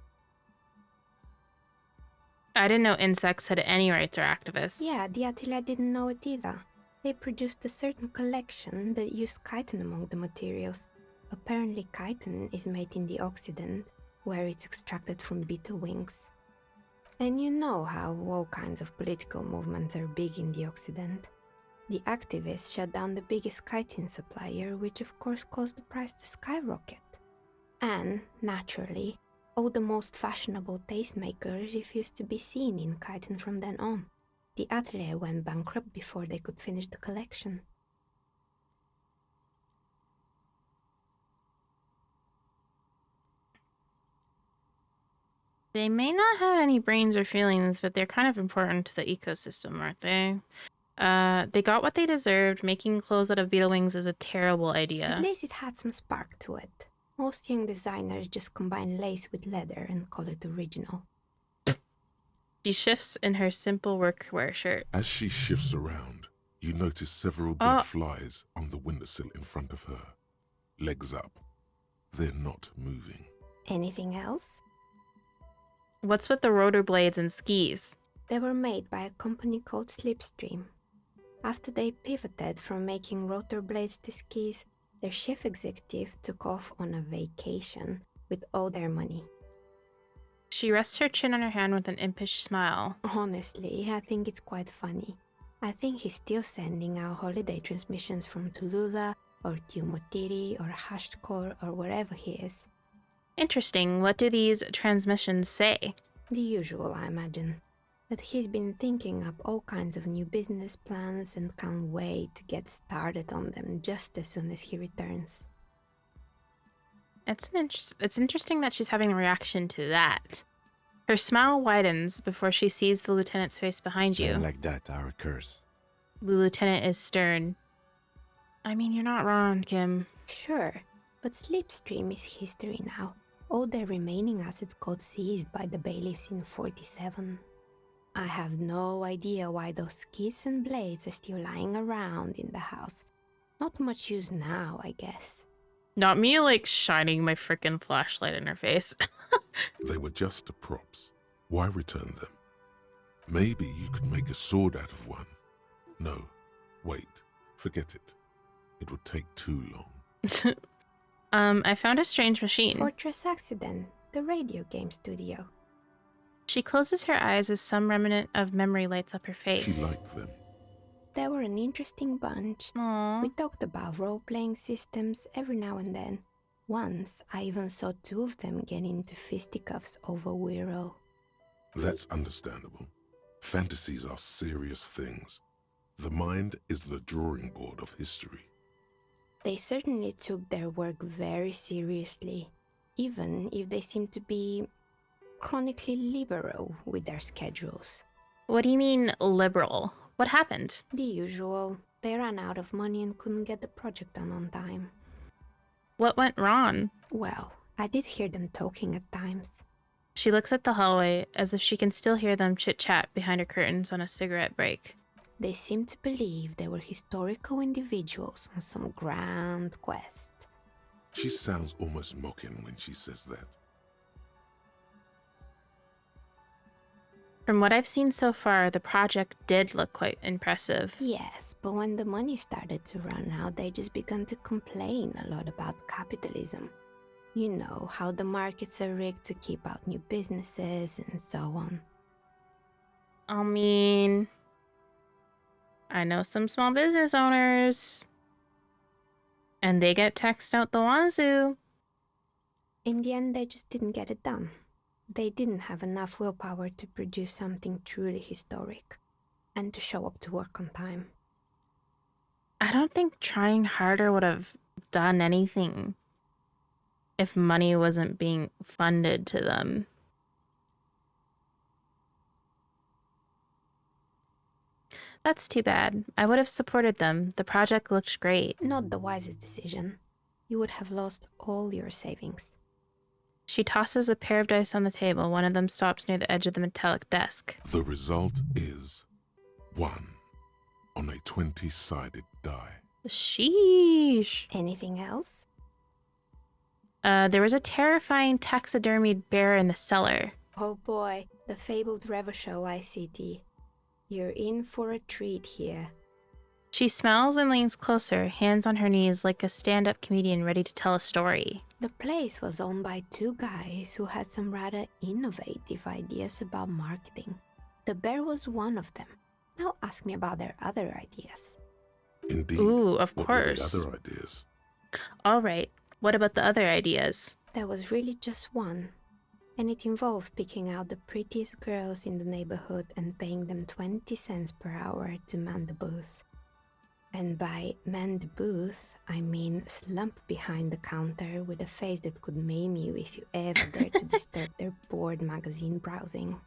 I didn't know insects had any rights or activists. Yeah, the atelier didn't know it either. They produced a certain collection that used chitin among the materials. Apparently chitin is made in the Occident, where it's extracted from beetle wings. And you know how all kinds of political movements are big in the Occident. The activists shut down the biggest chitin supplier, which of course caused the price to skyrocket. And, naturally, all the most fashionable tastemakers refused to be seen in chitin from then on. The atelier went bankrupt before they could finish the collection. They may not have any brains or feelings, but they're kind of important to the ecosystem, aren't they? They got what they deserved. Making clothes out of beetle wings is a terrible idea. At least it had some spark to it. Most young designers just combine lace with leather and call it original. She shifts in her simple workwear shirt. As she shifts around, you notice several dead flies on the windowsill in front of her. Legs up. They're not moving. Anything else? What's with the rotor blades and skis? They were made by a company called Slipstream. After they pivoted from making rotor blades to skis, their chief executive took off on a vacation with all their money. She rests her chin on her hand with an impish smile. Honestly, I think it's quite funny. I think he's still sending out holiday transmissions from Tulula or Tiumotiri or Hashtkor or wherever he is. Interesting. What do these transmissions say? The usual, I imagine. That he's been thinking up all kinds of new business plans and can't wait to get started on them just as soon as he returns. It's interesting that she's having a reaction to that. Her smile widens before she sees the lieutenant's face behind you. Men like that are a curse. The lieutenant is stern. I mean, you're not wrong, Kim. Sure, but Slipstream is history now. All their remaining assets got seized by the bailiffs in 47. I have no idea why those skis and blades are still lying around in the house. Not much use now, I guess. Not me, like, shining my frickin' flashlight in her face. They were just props. Why return them? Maybe you could make a sword out of one. No, wait, forget it. It would take too long. I found a strange machine. Fortress Accident, the radio game studio. She closes her eyes as some remnant of memory lights up her face. She liked them. They were an interesting bunch. Aww. We talked about role-playing systems every now and then. Once, I even saw two of them get into fisticuffs over Wirral. That's understandable. Fantasies are serious things. The mind is the drawing board of history. They certainly took their work very seriously, even if they seemed to be chronically liberal with their schedules. What do you mean, liberal? What happened? The usual. They ran out of money and couldn't get the project done on time. What went wrong? Well, I did hear them talking at times. She looks at the hallway as if she can still hear them chit-chat behind her curtains on a cigarette break. They seemed to believe they were historical individuals on some grand quest. She sounds almost mocking when she says that. From what I've seen so far, the project did look quite impressive. Yes, but when the money started to run out, they just began to complain a lot about capitalism. You know, how the markets are rigged to keep out new businesses and so on. I mean, I know some small business owners, and they get taxed out the wazoo. In the end, they just didn't get it done. They didn't have enough willpower to produce something truly historic. and to show up to work on time. I don't think trying harder would have done anything if money wasn't being funded to them. That's too bad. I would have supported them. The project looked great. Not the wisest decision. You would have lost all your savings. She tosses a pair of dice on the table. One of them stops near the edge of the metallic desk. The result is 1 on a 20-sided die. Sheesh. Anything else? There was a terrifying taxidermied bear in the cellar. Oh boy, the fabled Revachol ICT. You're in for a treat here. She smiles and leans closer, hands on her knees like a stand-up comedian ready to tell a story. The place was owned by two guys who had some rather innovative ideas about marketing. The bear was one of them. Now ask me about their other ideas. Indeed. Ooh, of What were the course. other ideas? All right. What about the other ideas? There was really just one, and it involved picking out the prettiest girls in the neighborhood and paying them 20 cents per hour to man the booth. And by man the booth, I mean slump behind the counter with a face that could maim you if you ever dared to disturb their bored magazine browsing.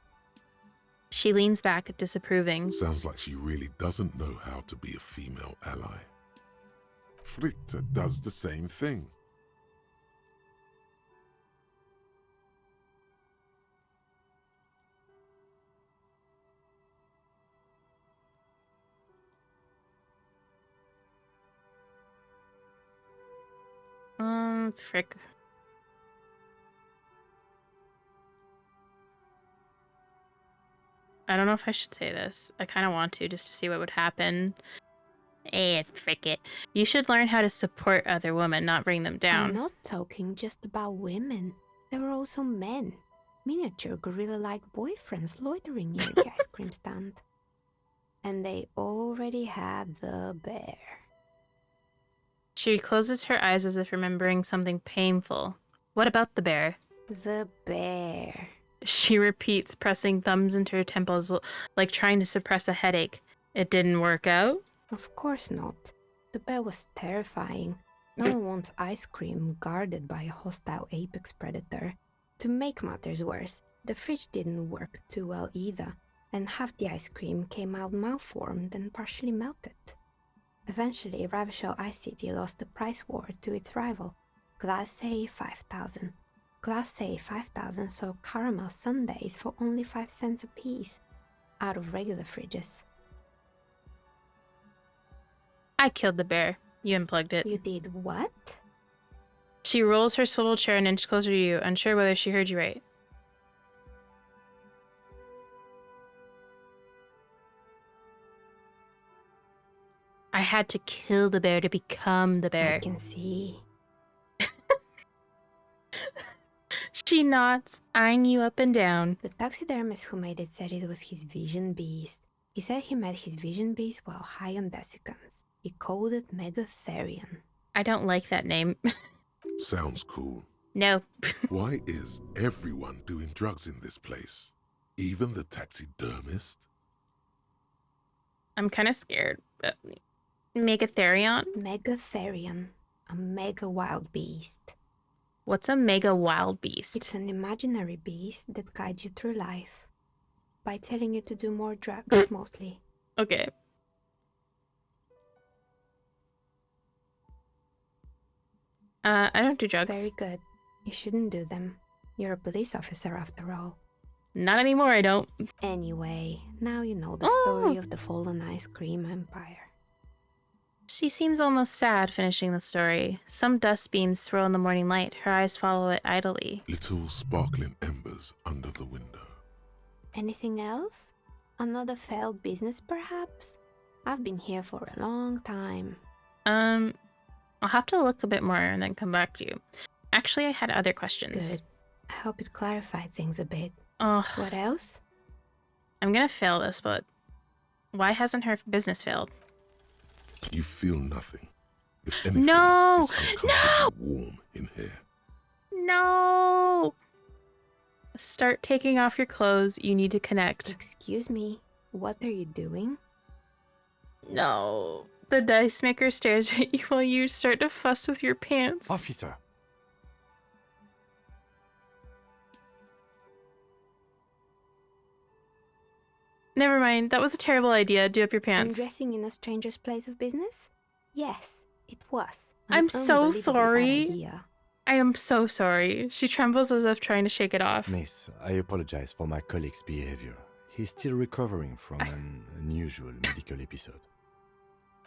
She leans back, disapproving. Sounds like she really doesn't know how to be a female ally. Fritta does the same thing. Frick. I don't know if I should say this. I kind of want to, just to see what would happen. Frick it. You should learn how to support other women, not bring them down. I'm not talking just about women. There were also men. Miniature gorilla-like boyfriends loitering near the ice cream stand. And they already had the bear. She closes her eyes as if remembering something painful. What about the bear? The bear. She repeats, pressing thumbs into her temples like trying to suppress a headache. It didn't work out? Of course not. The bear was terrifying. No one wants ice cream guarded by a hostile apex predator. To make matters worse, the fridge didn't work too well either, and half the ice cream came out malformed and partially melted. Eventually, Revachol ICT lost the price war to its rival, Class A 5000. Class A 5000 sold caramel sundaes for only 5 cents a piece, out of regular fridges. I killed the bear. You unplugged it. You did what? She rolls her swivel chair an inch closer to you, unsure whether she heard you right. I had to kill the bear to become the bear. I can see. She nods, eyeing you up and down. The taxidermist who made it said it was his vision beast. He said he met his vision beast while high on desiccants. He called it Megatherion. I don't like that name. Sounds cool. No. Why is everyone doing drugs in this place? Even the taxidermist? I'm kind of scared. Megatherion? Megatherion, a mega wild beast. What's a mega wild beast? It's an imaginary beast that guides you through life by telling you to do more drugs, mostly. Okay. I don't do drugs. Very good. You shouldn't do them. You're a police officer after all. Not anymore, I don't. Anyway, now you know the story of the fallen ice cream empire. She seems almost sad finishing the story. Some dust beams swirl in the morning light. Her eyes follow it idly. Little sparkling embers under the window. Anything else? Another failed business, perhaps? I've been here for a long time. I'll have to look a bit more and then come back to you. Actually, I had other questions. Good. I hope it clarified things a bit. Oh, What else? I'm gonna fail this, but why hasn't her business failed? You feel nothing. If anything, No! it's uncomfortably warm in here. No! Start taking off your clothes. You need to connect. Excuse me. What are you doing? No. The dice maker stares at you while you start to fuss with your pants. Officer! Never mind. That was a terrible idea. Do up your pants. Undressing in a stranger's place of business? Yes, it was. I'm so Unbelievably sorry. bad idea. I am so sorry. She trembles as if trying to shake it off. Miss, I apologize for my colleague's behavior. He's still recovering from an unusual medical episode.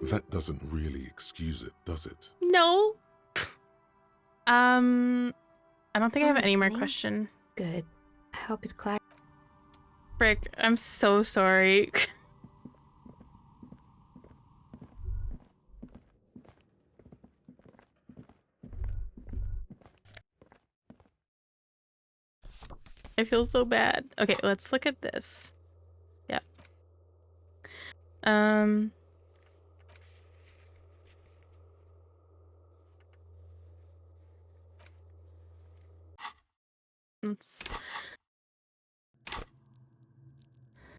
That doesn't really excuse it, does it? No. I don't think I have any more Honestly? question. Good. I hope it clarifies. Frick, I'm so sorry. I feel so bad. Okay, let's look at this. Yep. Let's...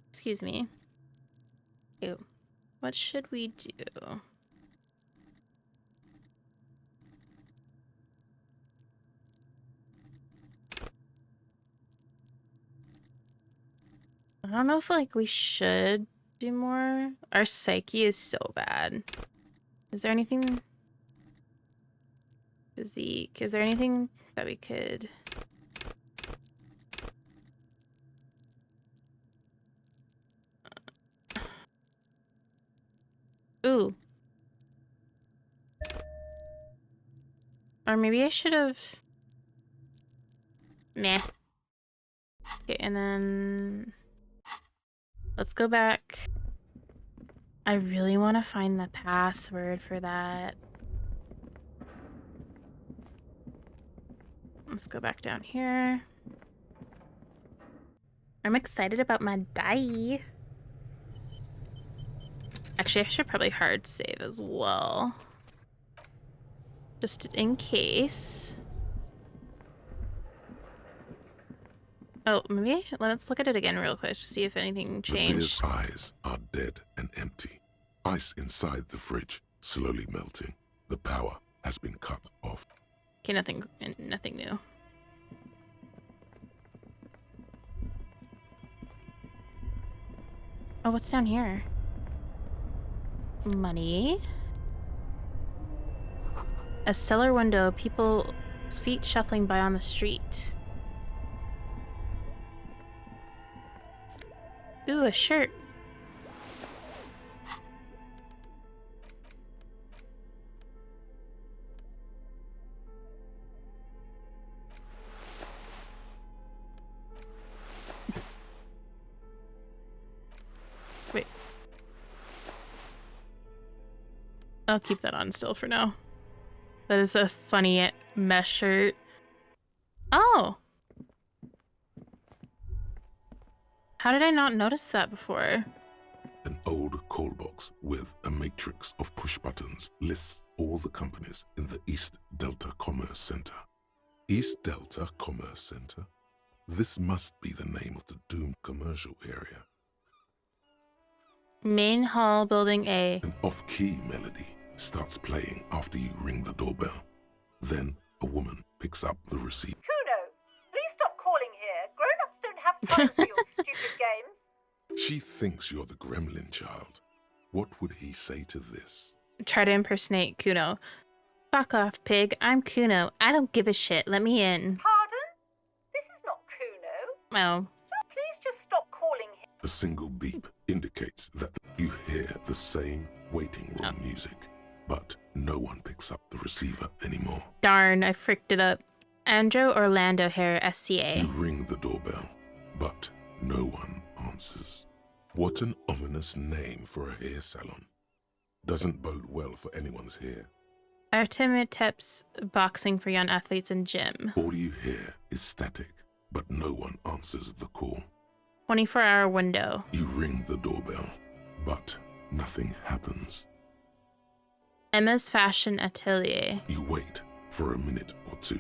Excuse me. Ew. What should we do? I don't know if, like, we should do more. Our psyche is so bad. Is there anything... Physique. Is there anything that we could... Ooh. Or maybe I should have... Meh. Okay, and then... Let's go back. I really want to find the password for that. Let's go back down here. I'm excited about my die. Actually, I should probably hard save as well. Just in case. Oh, maybe let's look at it again real quick to see if anything The beer's changed. eyes are dead and empty. Ice inside the fridge slowly melting. The power has been cut off. Okay, nothing new. Oh, what's down here? Money. A cellar window, people's feet shuffling by on the street. Ooh, a shirt. Wait. I'll keep that on still for now. That is a funny mesh shirt. Oh! How did I not notice that before? An old call box with a matrix of push buttons lists all the companies in the East Delta Commerce Center. East Delta Commerce Center? This must be the name of the doomed commercial area. Main hall, building A. An off-key melody starts playing after you ring the doorbell. Then a woman picks up the receiver. Kuno, please stop calling here. Grown-ups don't have time for your stupid games. She thinks you're the gremlin child. What would he say to this? Try to impersonate Kuno. Fuck off, pig. I'm Kuno. I don't give a shit. Let me in. Pardon? This is not Kuno. Oh. Please just stop calling here. A single beep indicates that you hear the same waiting room music, but no one picks up the receiver anymore. Darn, I fricked it up. Andrew Orlando Hair, SCA. You ring the doorbell, but no one answers. What an ominous name for a hair salon. Doesn't bode well for anyone's hair. Artemitep's boxing for young athletes in gym. All you hear is static, but no one answers the call. 24-hour window. You ring the doorbell, but nothing happens. Emma's Fashion Atelier. You wait for a minute or two,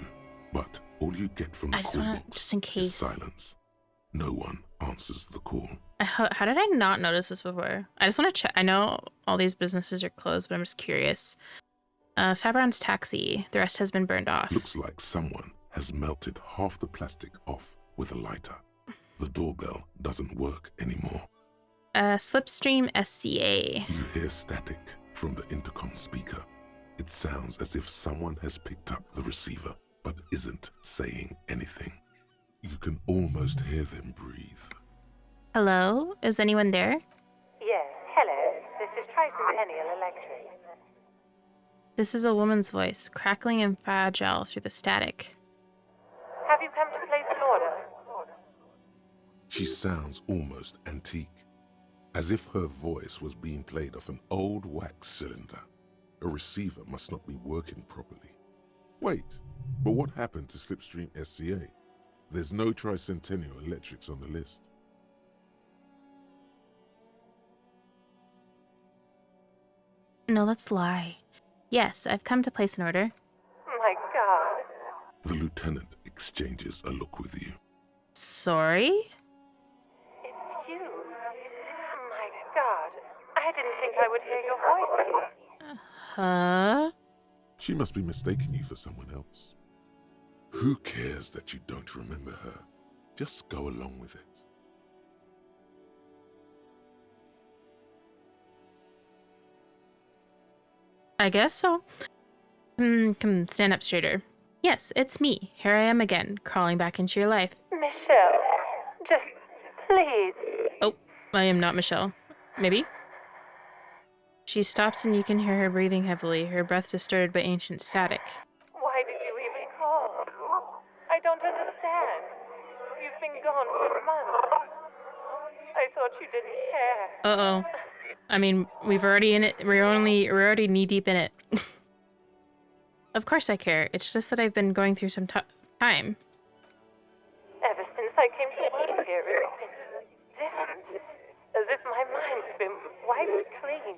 but all you get from the I just call wanna- box just in is case. silence. No one answers the call. How did I not notice this before? I just want to check. I know all these businesses are closed, but I'm just curious. Fabron's taxi. The rest has been burned off. Looks like someone has melted half the plastic off with a lighter. The doorbell doesn't work anymore. Slipstream SCA. You hear static from the intercom speaker. It sounds as if someone has picked up the receiver, but isn't saying anything. You can almost hear them breathe. Hello? Is anyone there? Yes, hello. This is Tricentennial Electric. This is a woman's voice, crackling and fragile through the static. Have you come to place an order? She sounds almost antique, as if her voice was being played off an old wax cylinder. A receiver must not be working properly. Wait, but what happened to Slipstream SCA? There's no Tricentennial Electrics on the list. No, let's lie. Yes, I've come to place an order. My God. The lieutenant exchanges a look with you. Sorry? It's you. My God. I didn't think I would hear your voice again. Huh? She must be mistaking you for someone else. Who cares that you don't remember her? Just go along with it. I guess so. Come, stand up straighter. Yes, it's me. Here I am again, crawling back into your life. Michelle, just please. Oh, I am not Michelle. Maybe? She stops and you can hear her breathing heavily, her breath distorted by ancient static. Why did you even call? I don't understand. You've been gone for months. I thought you didn't care. Uh-oh. I mean, we're already in it. We're already knee-deep in it. Of course I care. It's just that I've been going through some time. Ever since I came to work here, it's been different. As if my mind's been wiped clean.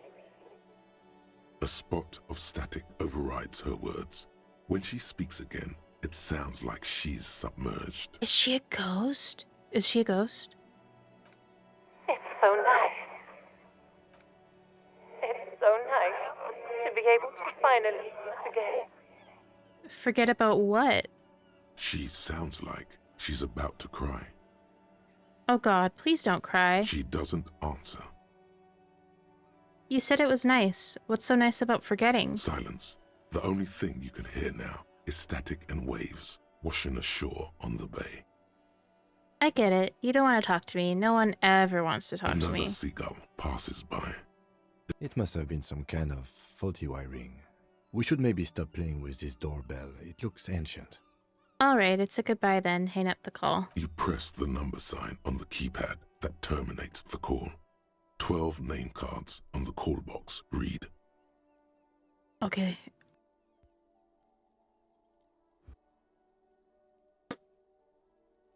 A spot of static overrides her words. When she speaks again, it sounds like she's submerged. Is she a ghost? Is she a ghost? It's so nice. It's so nice to be able to finally forget. Forget about what? She sounds like she's about to cry. Oh God, please don't cry. She doesn't answer. You said it was nice. What's so nice about forgetting? Silence. The only thing you can hear now is static and waves washing ashore on the bay. I get it. You don't want to talk to me. No one ever wants to talk to Another me. seagull passes by. It must have been some kind of faulty wiring. We should maybe stop playing with this doorbell. It looks ancient. All right, it's a goodbye then. Hang up the call. You press the number sign on the keypad that terminates the call. 12 name cards on the call box read. Okay.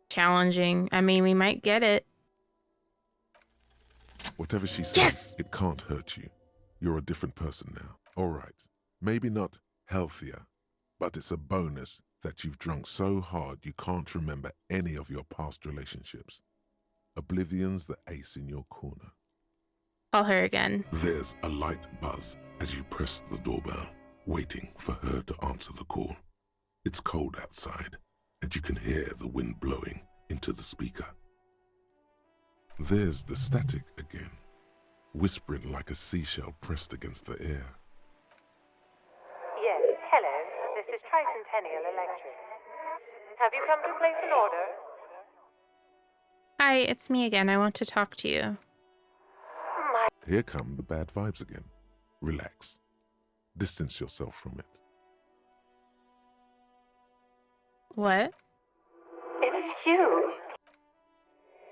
Challenging. I mean, we might get it. Whatever she says, Yes! it can't hurt you. You're a different person now. All right. Maybe not healthier, but it's a bonus that you've drunk so hard you can't remember any of your past relationships. Oblivion's the ace in your corner. Call her again. There's a light buzz as you press the doorbell, waiting for her to answer the call. It's cold outside, and you can hear the wind blowing into the speaker. There's the static again, whispering like a seashell pressed against the air. Yes, hello. This is Tricentennial Electric. Have you come to place an order? Hi, it's me again. I want to talk to you. Here come the bad vibes again. Relax. Distance yourself from it. What? It's you.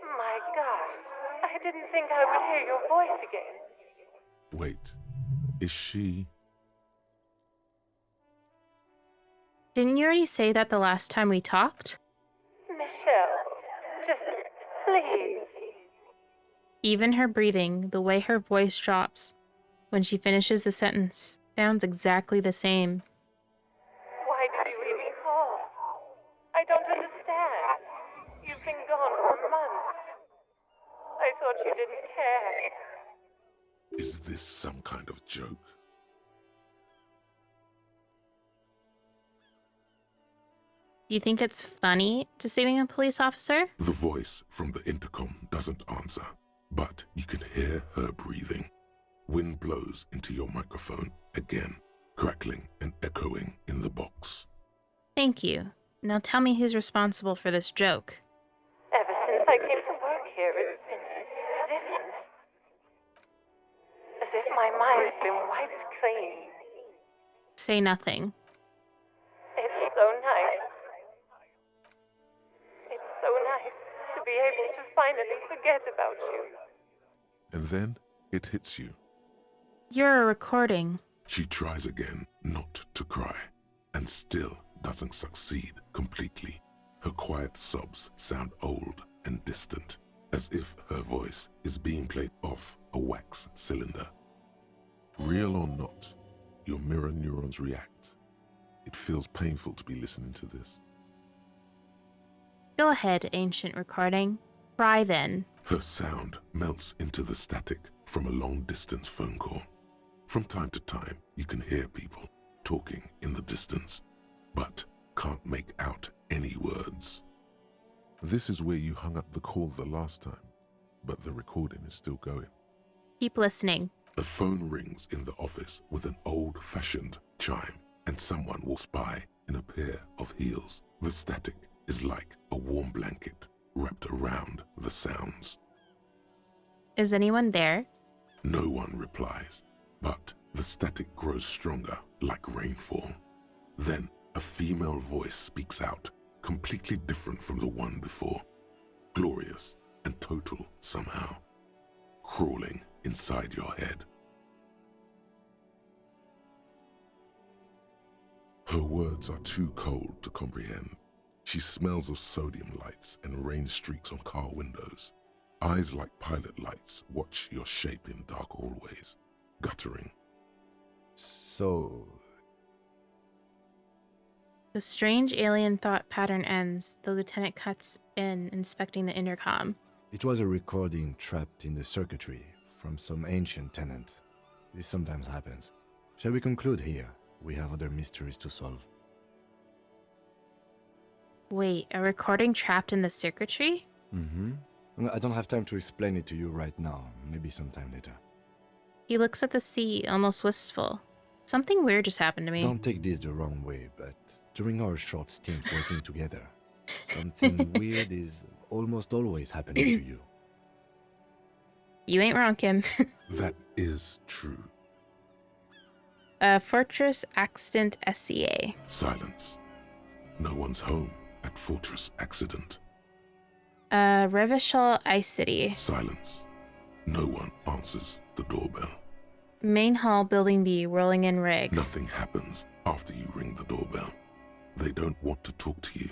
My God. I didn't think I would hear your voice again. Wait, is she... Didn't you already say that the last time we talked? Michelle, just please. Even her breathing, the way her voice drops when she finishes the sentence, sounds exactly the same. Why did you even call? I don't understand. You've been gone for months. I thought you Is this some kind of joke? Do you think it's funny to saving a police officer? The voice from the intercom doesn't answer, but you can hear her breathing. Wind blows into your microphone again, crackling and echoing in the box. Thank you. Now tell me who's responsible for this joke. Ever since I came to work here, it's been different. As if my mind's been wiped clean. Say nothing. It's so nice. It's so nice to be able to finally forget about you. And then it hits you. You're a recording. She tries again not to cry, and still doesn't succeed completely. Her quiet sobs sound old and distant, as if her voice is being played off a wax cylinder. Real or not, your mirror neurons react. It feels painful to be listening to this. Go ahead, ancient recording. Cry then. Her sound melts into the static from a long-distance phone call. From time to time, you can hear people talking in the distance, but can't make out any words. This is where you hung up the call the last time, but the recording is still going. Keep listening. A phone rings in the office with an old-fashioned chime, and someone walks by in a pair of heels. The static is like a warm blanket wrapped around the sounds. Is anyone there? No one replies, but the static grows stronger like rainfall. Then a female voice speaks out, completely different from the one before. Glorious and total somehow, crawling inside your head. Her words are too cold to comprehend. She smells of sodium lights and rain streaks on car windows. Eyes like pilot lights watch your shape in dark hallways, guttering. So, The strange alien thought pattern ends. The lieutenant cuts in, inspecting the intercom. it was a recording trapped in the circuitry from some ancient tenant. This sometimes happens. Shall we conclude here? We have other mysteries to solve. Wait, a recording trapped in the circuitry? I don't have time to explain it to you right now. Maybe sometime later. He looks at the sea, almost wistful. Something weird just happened to me. Don't take this the wrong way, but during our short stint working together, something weird is almost always happening to you. You ain't wrong, Kim. That is true. Fortress Accident SCA. Silence. No one's home at Fortress Accident. Revachol Ice City. Silence. No one answers the doorbell. Main hall, Building B, whirling in rigs. Nothing happens after you ring the doorbell. They don't want to talk to you.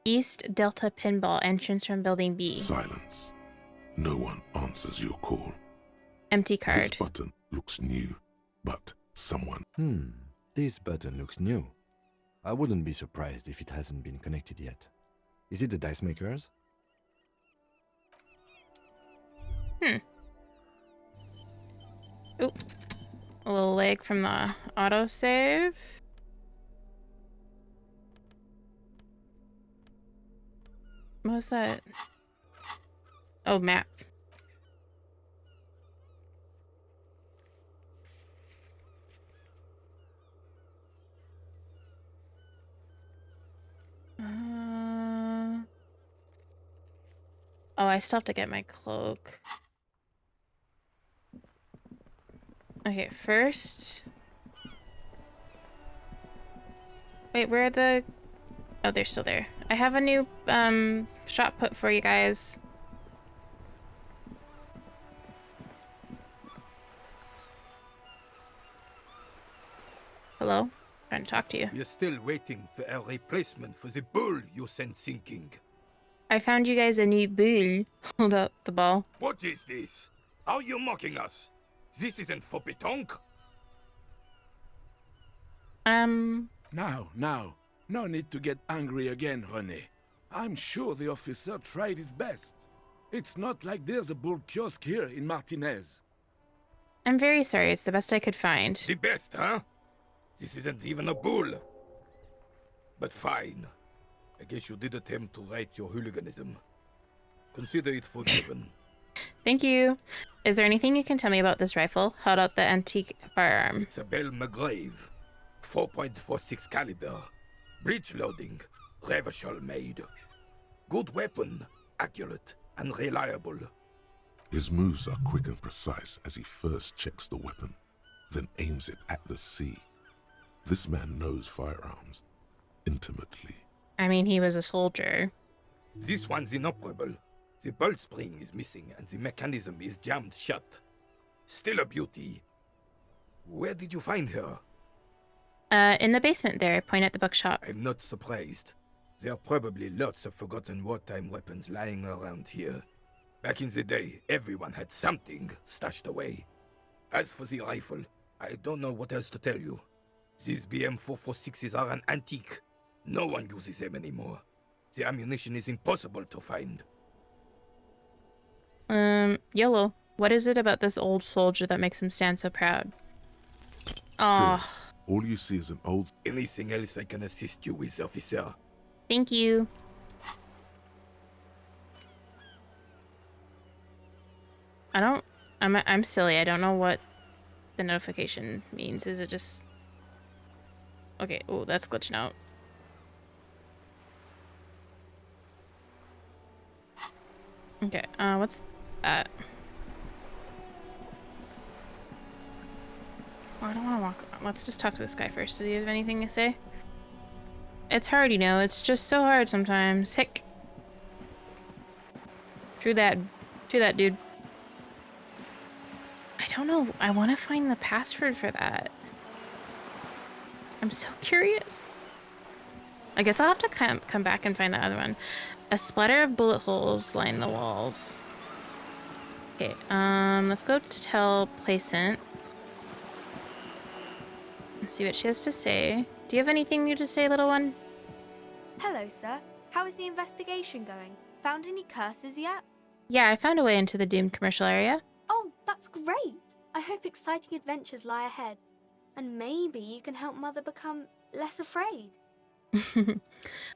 East Delta Pinball, entrance from Building B. Silence. No one answers your call. Empty This card. button looks new, but someone. This button looks new. I wouldn't be surprised if it hasn't been connected yet. Is it the dice makers? Oop. A little lag from the autosave. What was that? Oh, map. Oh, I still have to get my cloak. Okay, first. Wait, where are the... Oh, they're still there. I have a new shot put for you guys. Hello? Trying to talk to you. We're still waiting for a replacement for the bull you sent sinking. I found you guys a new bull. Hold up the ball. What is this? Are you mocking us? This isn't for pétanque. Now. No need to get angry again, René. I'm sure the officer tried his best. It's not like there's a bull kiosk here in Martinez. I'm very sorry. It's the best I could find. The best, huh? This isn't even a bull. But fine. I guess you did attempt to right your hooliganism. Consider it forgiven. Thank you. Is there anything you can tell me about this rifle? Held out the antique firearm. It's a Bell McGrave. 4.46 caliber. Breech loading. Revachol made. Good weapon. Accurate and reliable. His moves are quick and precise as he first checks the weapon, then aims it at the sea. This man knows firearms intimately. I mean, he was a soldier. This one's inoperable. The bolt spring is missing and the mechanism is jammed shut. Still a beauty. Where did you find her? In the basement there. Point at the bookshop. I'm not surprised. There are probably lots of forgotten wartime weapons lying around here. Back in the day, everyone had something stashed away. As for the rifle, I don't know what else to tell you. These BM-446s are an antique. No one uses them anymore. The ammunition is impossible to find. Yellow, what is it about this old soldier that makes him stand so proud? Still, all you see is an old... Anything else I can assist you with, officer? Thank you. I'm silly. I don't know what the notification means. Is it just... Okay, oh, that's glitching out. Okay, what's that? Oh, I don't want to walk. Let's just talk to this guy first. Does he have anything to say? It's hard, you know. It's just so hard sometimes. Hick. True that. True that, dude. I don't know. I want to find the password for that. I'm so curious. I guess I'll have to come back and find the other one. A splatter of bullet holes line the walls. Okay, let's go to tell Placent. Let's see what she has to say. Do you have anything new to say, little one? Hello, sir. How is the investigation going? Found any curses yet? Yeah, I found a way into the doomed commercial area. Oh, that's great! I hope exciting adventures lie ahead. And maybe you can help Mother become less afraid.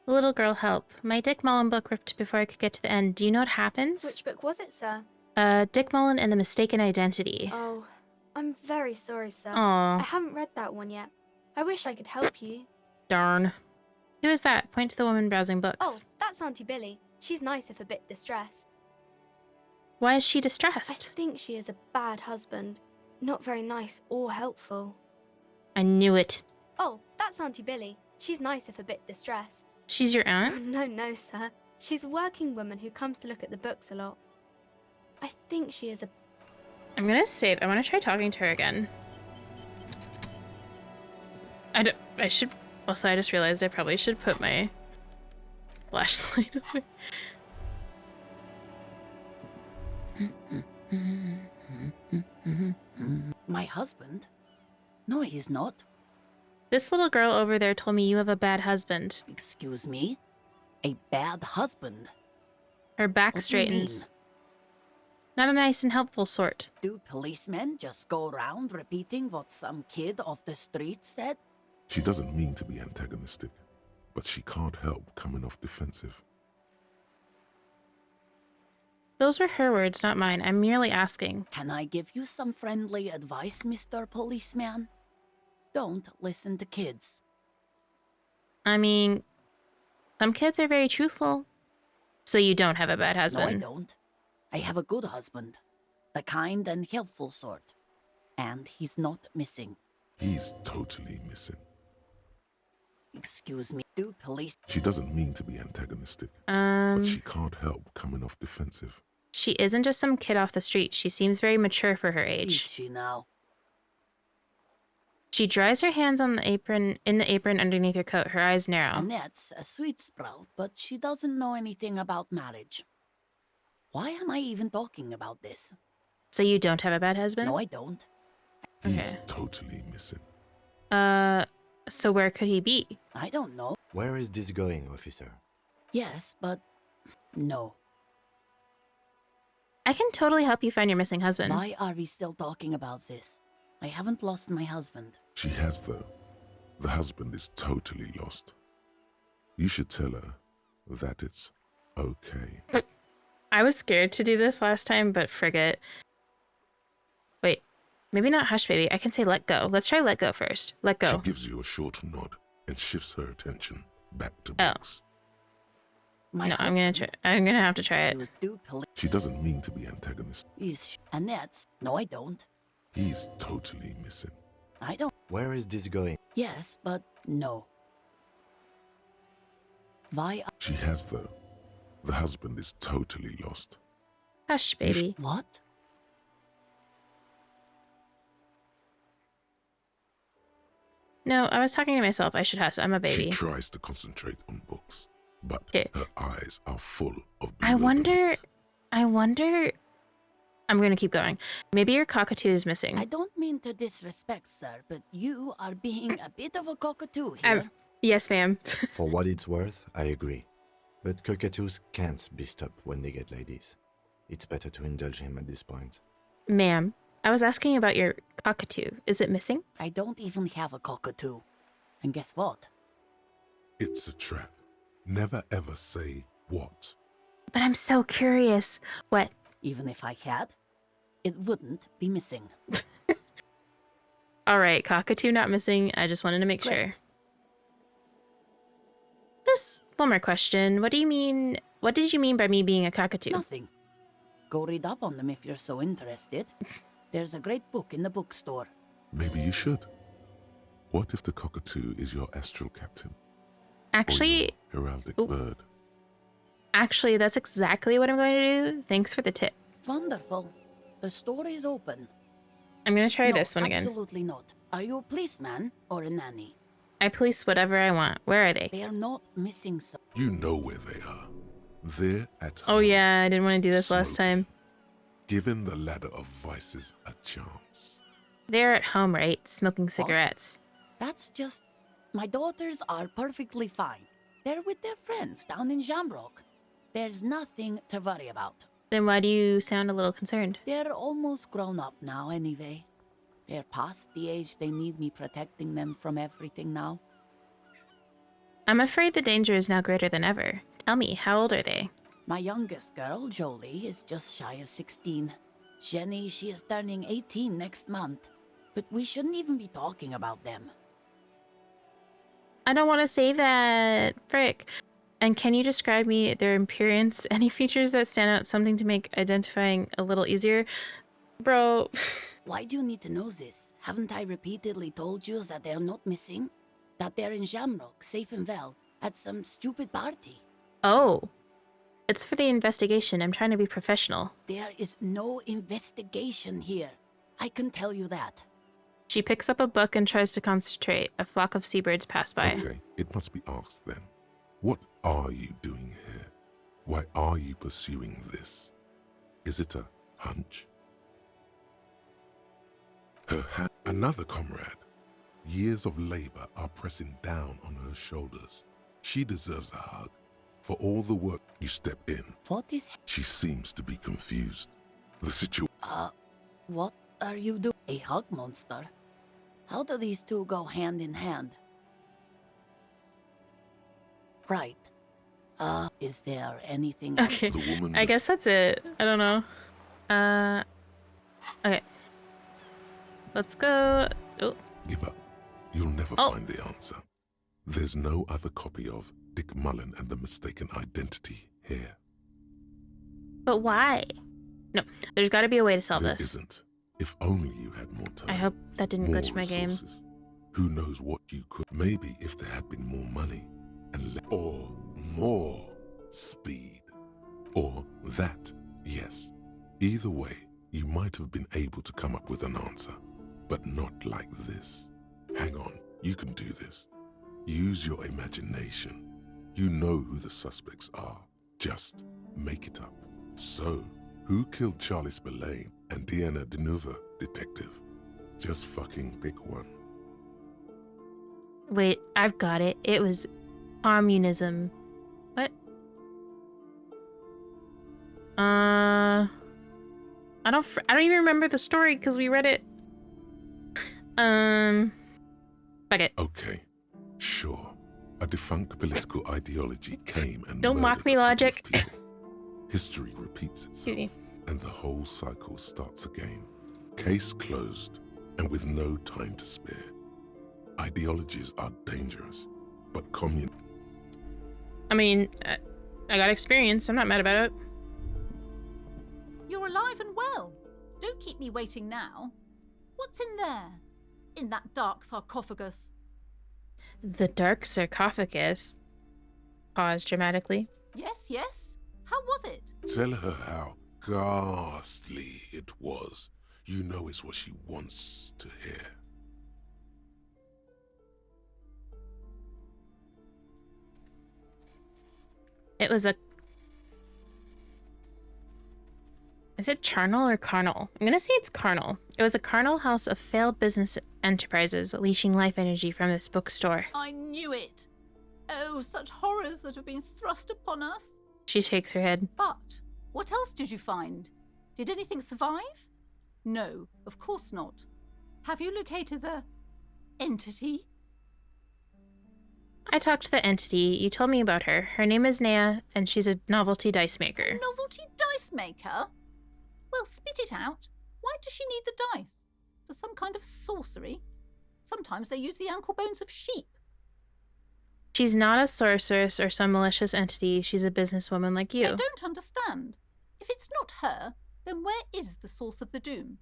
Little girl, help. My Dick Mullen book ripped before I could get to the end. Do you know what happens? Which book was it, sir? Dick Mullen and the Mistaken Identity. Oh, I'm very sorry, sir. Aw. I haven't read that one yet. I wish I could help you. Darn. Who is that? Point to the woman browsing Oh, books. that's Auntie Billy. She's nice if a bit distressed. Why is she I distressed? think she is a bad husband. Not very nice or helpful. I knew it. Oh, that's Auntie Billy. She's nice if a bit distressed. She's your aunt? No, sir. She's a working woman who comes to look at the books a lot. I think she is a... I'm gonna save. I want to try talking to her again. I should... Also, I just realized I probably should put my flashlight away. My husband? No, he's not. This little girl over there told me you have a bad husband. Excuse me? A bad husband? Her back What do you straightens. mean? Not a nice and helpful sort. Do policemen just go around repeating what some kid off the street said? She doesn't mean to be antagonistic, but she can't help coming off defensive. Those were her words, not mine. I'm merely asking. Can I give you some friendly advice, Mr. Policeman? Don't listen to kids. I mean, some kids are very truthful. So you don't have a bad husband? No, I don't. I have a good husband. The kind and helpful sort. And he's not missing. He's totally missing. Excuse me, do police... She doesn't mean to be antagonistic, but she can't help coming off defensive. She isn't just some kid off the street. She seems very mature for her Is age. she now? She dries her hands on the apron, in the apron underneath her coat. Her eyes narrow. Annette's a sweet sprout, but she doesn't know anything about marriage. Why am I even talking about this? So you don't have a bad husband? No, I don't. He's totally missing. So where could he be? I don't know. Where is this going, officer? Yes, but no. I can totally help you find your missing husband. Why are we still talking about this? I haven't lost my husband. She has, though. The husband is totally lost. You should tell her that it's okay. I was scared to do this last time, but frigate. Wait, maybe not hush baby. I can say let go. Let's try let go first. Let go. She gives you a short nod and shifts her attention back to books. No, I'm gonna have to try it. She doesn't mean to be antagonist. Annette's. No, I don't. He's totally missing. I don't. Where is this going? Yes, but no. Why? She has, though. The husband is totally lost. Hush, baby. What? No, I was talking to myself. I should hush. I'm a baby. She tries to concentrate on books, but Okay. her eyes are full of I wonder. bewilderment. I'm gonna keep going. Maybe your cockatoo is missing. I don't mean to disrespect, sir, but you are being a bit of a cockatoo here. Yes, ma'am. For what it's worth, I agree. But cockatoos can't be stopped when they get like this. It's better to indulge him at this point. Ma'am, I was asking about your cockatoo. Is it missing? I don't even have a cockatoo. And guess what? It's a trap. Never ever say what. But I'm so curious. What? Even if I had, it wouldn't be missing. All right, cockatoo not missing. I just wanted to make Great. sure. Just one more question. What do you mean? What did you mean by me being a cockatoo? Nothing. Go read up on them if you're so interested. There's a great book in the bookstore. Maybe you should. What if the cockatoo is your astral captain? Actually, Or your heraldic Ooh. bird? actually, that's exactly what I'm going to do. Thanks for the tip. Wonderful. The store is open. I'm going to try No, this one again. Absolutely not. Are you a policeman or a nanny? I police whatever I want. Where are they? They are not missing so. You know where they are. They're at Oh home, yeah, I didn't want to do this last smoking, time. giving the ladder of vices a chance. They're at home, right? Smoking cigarettes. That's just... My daughters are perfectly fine. They're with their friends down in Jamrock. There's nothing to worry about. Then why do you sound a little concerned? They're almost grown up now anyway. They're past the age they need me protecting them from everything now. I'm afraid the danger is now greater than ever. Tell me, how old are they? My youngest girl, Jolie, is just shy of 16. Jenny, she is turning 18 next month. But we shouldn't even be talking about them. I don't want to say that. Frick. And can you describe me their appearance? Any features that stand out? Something to make identifying a little easier? Bro. Why do you need to know this? Haven't I repeatedly told you that they're not missing? That they're in Jamrock, safe and well, at some stupid party? Oh. It's for the investigation. I'm trying to be professional. There is no investigation here. I can tell you that. She picks up a book and tries to concentrate. A flock of seabirds pass by. Okay, it must be asked then. What are you doing here? Why are you pursuing this? Is it a hunch? Another comrade. Years of labor are pressing down on her shoulders. She deserves a hug. For all the work you step in, What is... she seems to be confused. The situation... What are you doing? A hug monster? How do these two go hand in hand? Right. Is there anything else? Okay. The woman I guess that's it. I don't know. Okay. Let's go. Oh. Give up. You'll never Oh. find the answer. There's no other copy of Dick Mullen and the Mistaken Identity here. But why? No, there's got to be a way to solve There this. isn't. If only you had more time. I hope that didn't more glitch my game. resources. Who knows what you could... Maybe if there had been more money and or more speed. Or that, yes. Either way, you might have been able to come up with an answer. But not like this. Hang on, you can do this. Use your imagination. You know who the suspects are. Just make it up. So, who killed Charlie Spillane and Deanna Denuva, detective? Just fucking pick one. Wait, I've got it. It was communism. What? I don't even remember the story because we read it. Fuck it. Okay, sure. A defunct political ideology came and Don't mock murdered me, a couple logic. of people. History repeats itself, Excuse and the whole cycle starts again. Case closed, and with no time to spare. Ideologies are dangerous, but I mean, I got experience. I'm not mad about it. You're alive and well. Don't keep me waiting now. What's in there? In that dark sarcophagus? The dark sarcophagus. Pause dramatically. Yes, yes. How was it? Tell her how ghastly it was. You know it's what she wants to hear. It was a... Is it charnel or carnal? I'm gonna say it's carnal. It was a carnal house of failed business enterprises, leashing life energy from this bookstore. I knew it. Oh, such horrors that have been thrust upon us. She shakes her head. But what else did you find? Did anything survive? No, of course not. Have you located the entity? I talked to the entity. You told me about her. Her name is Nea, and she's a novelty dice maker. A novelty dice maker? Well, spit it out. Why does she need the dice? For some kind of sorcery? Sometimes they use the ankle bones of sheep. She's not a sorceress or some malicious entity. She's a businesswoman like you. I don't understand. If it's not her, then where is the source of the doom?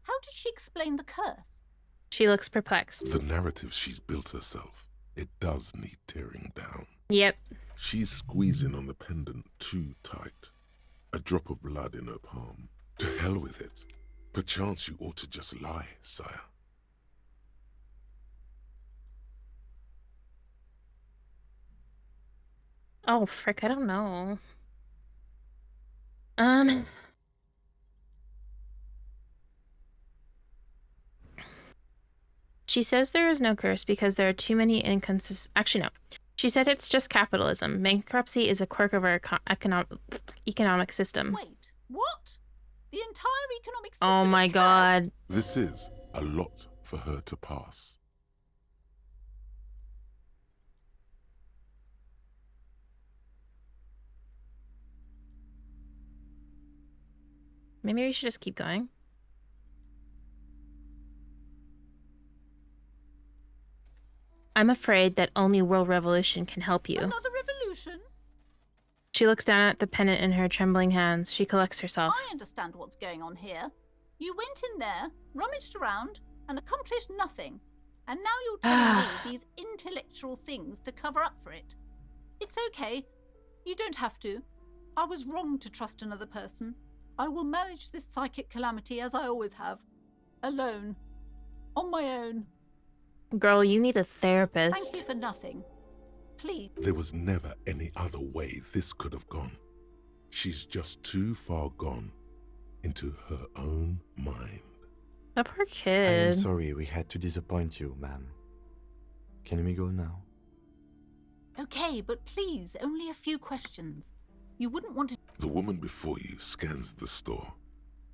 How did she explain the curse? She looks perplexed. The narrative she's built herself. It does need tearing down. Yep. She's squeezing on the pendant too tight. A drop of blood in her palm. To hell with it. Perchance you ought to just lie, sire. Oh, frick, I don't know. She says there is no curse because there are too many Actually, no. She said it's just capitalism. Bankruptcy is a quirk of our economic system. Wait, what? The entire economic system Oh my is god. cursed? This is a lot for her to pass. Maybe we should just keep going. I'm afraid that only world revolution can help you. Another revolution? She looks down at the pennant in her trembling hands. She collects herself. I understand what's going on here. You went in there, rummaged around, and accomplished nothing. And now you're telling me these intellectual things to cover up for it. It's okay. You don't have to. I was wrong to trust another person. I will manage this psychic calamity as I always have. Alone. On my own. Girl, you need a therapist. Thank you for nothing. Please. There was never any other way this could have gone. She's just too far gone into her own mind. That poor I kid. am sorry we had to disappoint you, ma'am. Can we go now? Okay, but please, only a few questions. You wouldn't want to... The woman before you scans the store,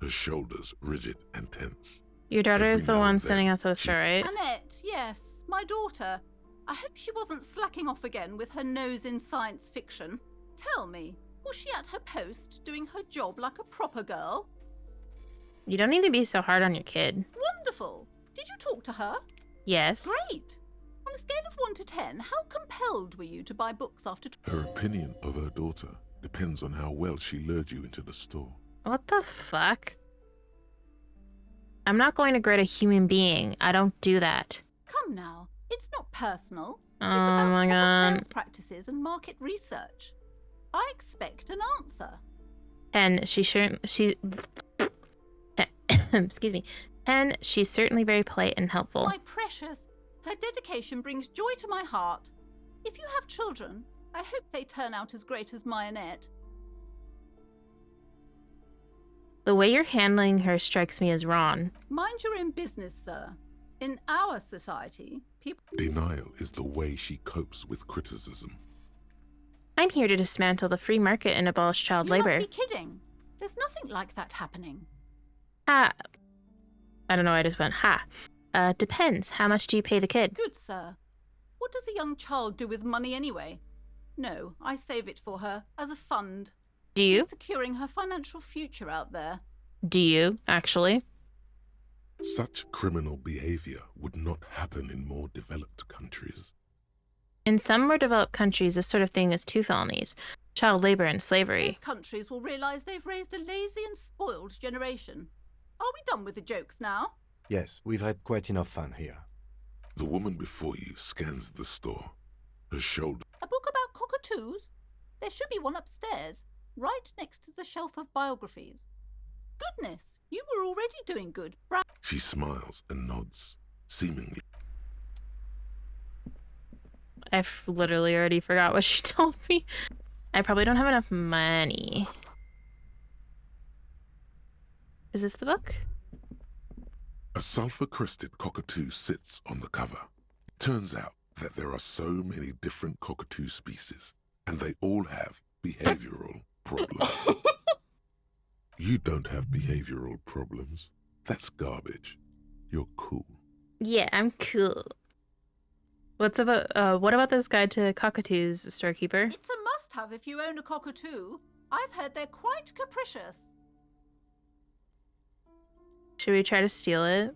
her shoulders rigid and tense. Your daughter Every is the now one and sending then, us to the store, right? Annette, yes, my daughter. I hope she wasn't slacking off again with her nose in science fiction. Tell me, was she at her post doing her job like a proper girl? You don't need to be so hard on your kid. Wonderful. Did you talk to her? Yes. Great. On a scale of 1 to 10, how compelled were you to buy books after... Her opinion of her daughter depends on how well she lured you into the store. What the fuck? I'm not going to grade a human being. I don't do that. Come now. It's not personal. Oh It's about my proper god. sales practices and market research. I expect an answer. And she excuse me. And she's certainly very polite and helpful. My precious, her dedication brings joy to my heart. If you have children, I hope they turn out as great as my Annette. The way you're handling her strikes me as wrong. Mind your own business, sir. In our society, people... Denial is the way she copes with criticism. I'm here to dismantle the free market and abolish child You labor. must be kidding. There's nothing like that happening. Ha. I don't know, I just went, ha. Depends. How much do you pay the kid? Good sir. What does a young child do with money anyway? No, I save it for her as a fund. Do you? She's securing her financial future out there. Do you, actually? Such criminal behavior would not happen in more developed countries. In some more developed countries, this sort of thing is 2 felonies. Child labor and slavery. Those countries will realize they've raised a lazy and spoiled generation. Are we done with the jokes now? Yes, we've had quite enough fun here. The woman before you scans the store. Her shoulder. A book about cockatoos? There should be one upstairs, right next to the shelf of biographies. Goodness, you were already doing good. She smiles and nods, seemingly. I've literally already forgot what she told me. I probably don't have enough money. Is this the book? A sulfur-crested cockatoo sits on the cover. It turns out that there are so many different cockatoo species, and they all have behavioral problems. You don't have behavioral problems. That's garbage. You're cool. Yeah, I'm cool. What about this guide to cockatoos, storekeeper? It's a must-have if you own a cockatoo. I've heard they're quite capricious. Should we try to steal it?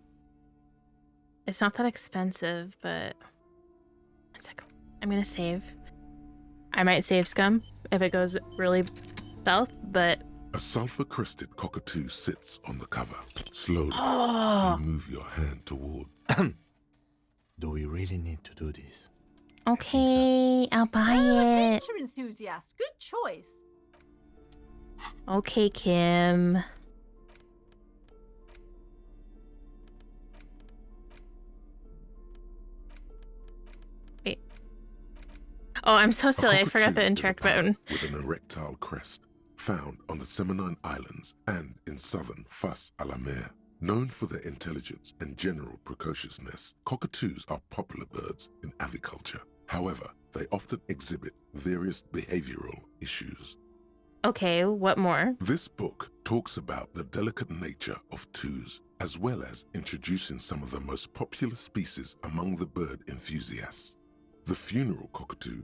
It's not that expensive, but... One second. I'm gonna save. I might save scum if it goes really south, but... A sulfur-crested cockatoo sits on the cover. Slowly, Oh. you move your hand toward. Do we really need to do this? Okay, I'll buy it. Adventure enthusiast, good choice. Okay, Kim. Wait. Oh, I'm so silly. I forgot the interact button. With an erectile crest, found on the Seminine Islands and in southern Fas a la Mer. Known for their intelligence and general precociousness, cockatoos are popular birds in aviculture. However, they often exhibit various behavioral issues. Okay, what more? This book talks about the delicate nature of toos, as well as introducing some of the most popular species among the bird enthusiasts. The funeral cockatoo,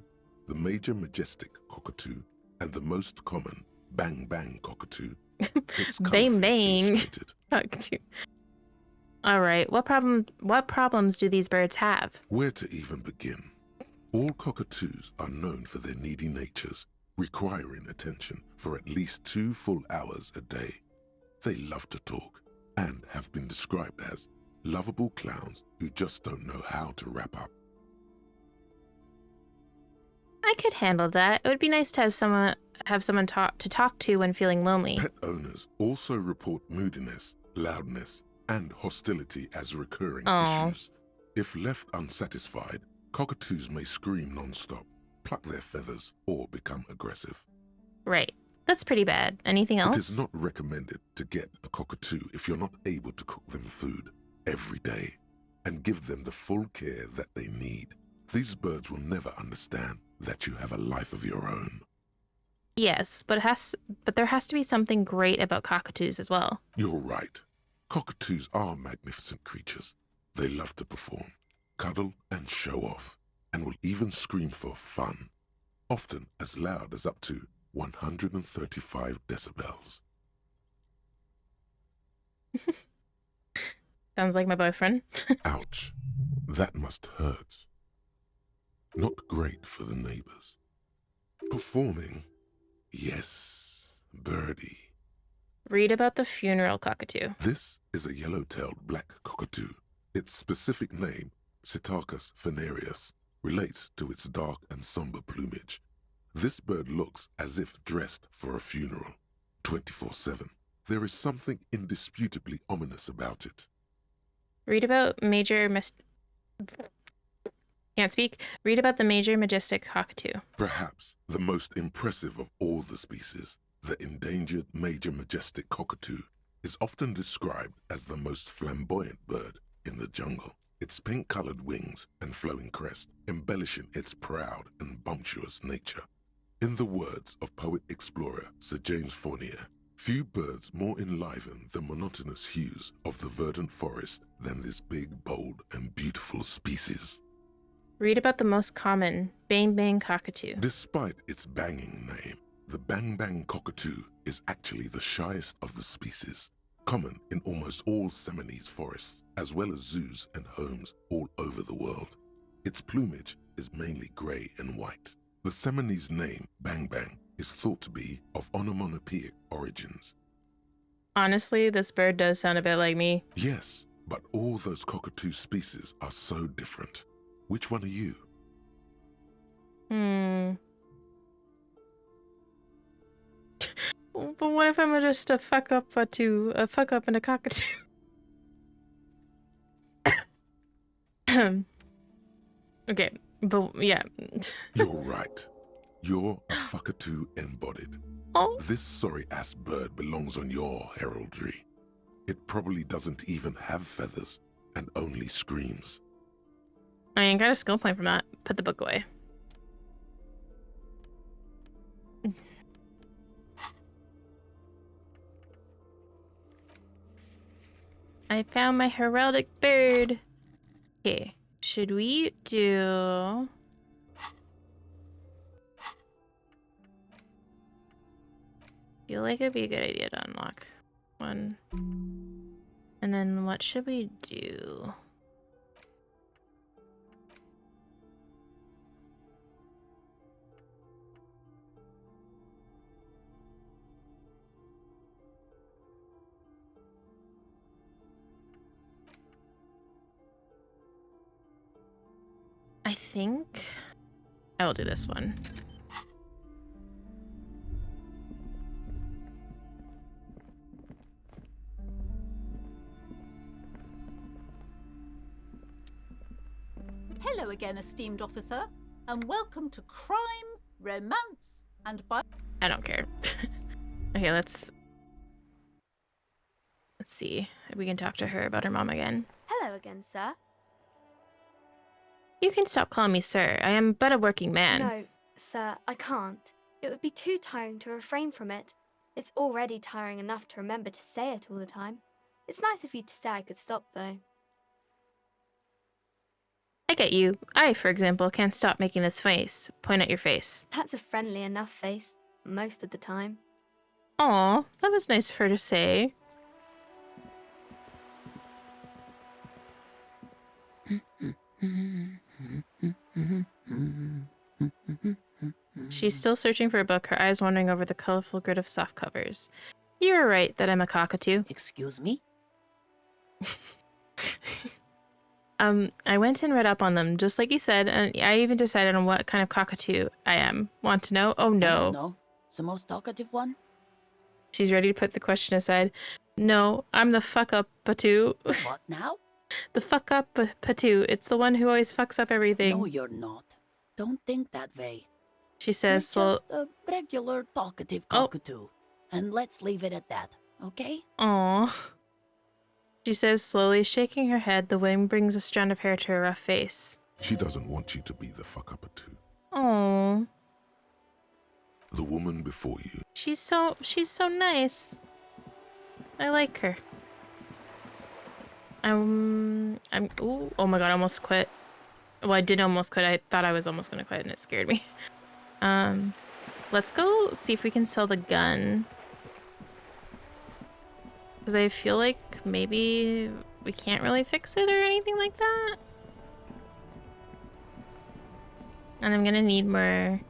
the major majestic cockatoo, and the most common bang bang cockatoo. Bang bang. Cockatoo. All right, what problems do these birds have? Where to even begin? All cockatoos are known for their needy natures, requiring attention for at least 2 full hours a day. They love to talk and have been described as lovable clowns who just don't know how to wrap up. I could handle that. It would be nice to have someone to talk to when feeling lonely. Pet owners also report moodiness, loudness, and hostility as recurring issues. If left unsatisfied, cockatoos may scream non-stop, pluck their feathers, or become aggressive. Right. That's pretty bad. Anything else? It is not recommended to get a cockatoo if you're not able to cook them food every day and give them the full care that they need. These birds will never understand that you have a life of your own. Yes, but there has to be something great about cockatoos as well. You're right. Cockatoos are magnificent creatures. They love to perform, cuddle and show off, and will even scream for fun, often as loud as up to 135 decibels. Sounds like my boyfriend. Ouch. That must hurt. Not great for the neighbors. Performing? Yes, birdie. Read about the funeral cockatoo. This is a yellow-tailed black cockatoo. Its specific name, Psittacus venereus, relates to its dark and somber plumage. This bird looks as if dressed for a funeral, 24/7. There is something indisputably ominous about it. Read about the major majestic cockatoo. Perhaps the most impressive of all the species, the endangered major majestic cockatoo, is often described as the most flamboyant bird in the jungle. Its pink-colored wings and flowing crest embellishing its proud and bumptious nature. In the words of poet-explorer Sir James Fournier, Few birds more enliven the monotonous hues of the verdant forest than this big, bold, and beautiful species. Read about the most common bang bang cockatoo. Despite its banging name, the bang bang cockatoo is actually the shyest of the species, common in almost all Seminoles forests, as well as zoos and homes all over the world. Its plumage is mainly grey and white. The Seminoles name, bang bang, is thought to be of onomatopoeic origins. Honestly, this bird does sound a bit like me. Yes, but all those cockatoo species are so different. Which one are you? But what if I'm just a fuck up and a cockatoo? Okay, but yeah. You're right. You're a fuckatoo embodied. Oh. This sorry-ass bird belongs on your heraldry. It probably doesn't even have feathers and only screams. I ain't got a skill point from that. Put the book away. I found my heraldic bird. Okay, should we do... Feel like it'd be a good idea to unlock one. And then what should we do? I think I will do this one. Hello again, esteemed officer, and welcome to Crime, Romance, and I don't care. Okay, let's see if we can talk to her about her mom again. Hello again, sir. You can stop calling me sir. I am but a working man. No, sir, I can't. It would be too tiring to refrain from it. It's already tiring enough to remember to say it all the time. It's nice of you to say I could stop, though. I get you. I, for example, can't stop making this face. Point at your face. That's a friendly enough face, most of the time. Aw, that was nice of her to say. She's still searching for a book, her eyes wandering over the colorful grid of soft covers. You're right that I'm a cockatoo. Excuse me? I went and read up on them, just like you said, and I even decided on what kind of cockatoo I am. Want to know? Oh no. No, the most talkative one? She's ready to put the question aside. No, I'm the fuck-up-patoo. What now? The fuck-up-patoo. It's the one who always fucks up everything. No, you're not. Don't think that way. She says You're just a regular talkative cockatoo. And let's leave it at that, okay? Aw. She says slowly, shaking her head. The wind brings a strand of hair to her rough face. She doesn't want you to be the fuck-up-a-too. Aww. The woman before you. She's so nice. I like her. Ooh, oh my god, I almost quit. Well, I did almost quit. I thought I was almost gonna quit and it scared me. Let's go see if we can sell the gun. Because I feel like maybe we can't really fix it or anything like that. And I'm gonna need more...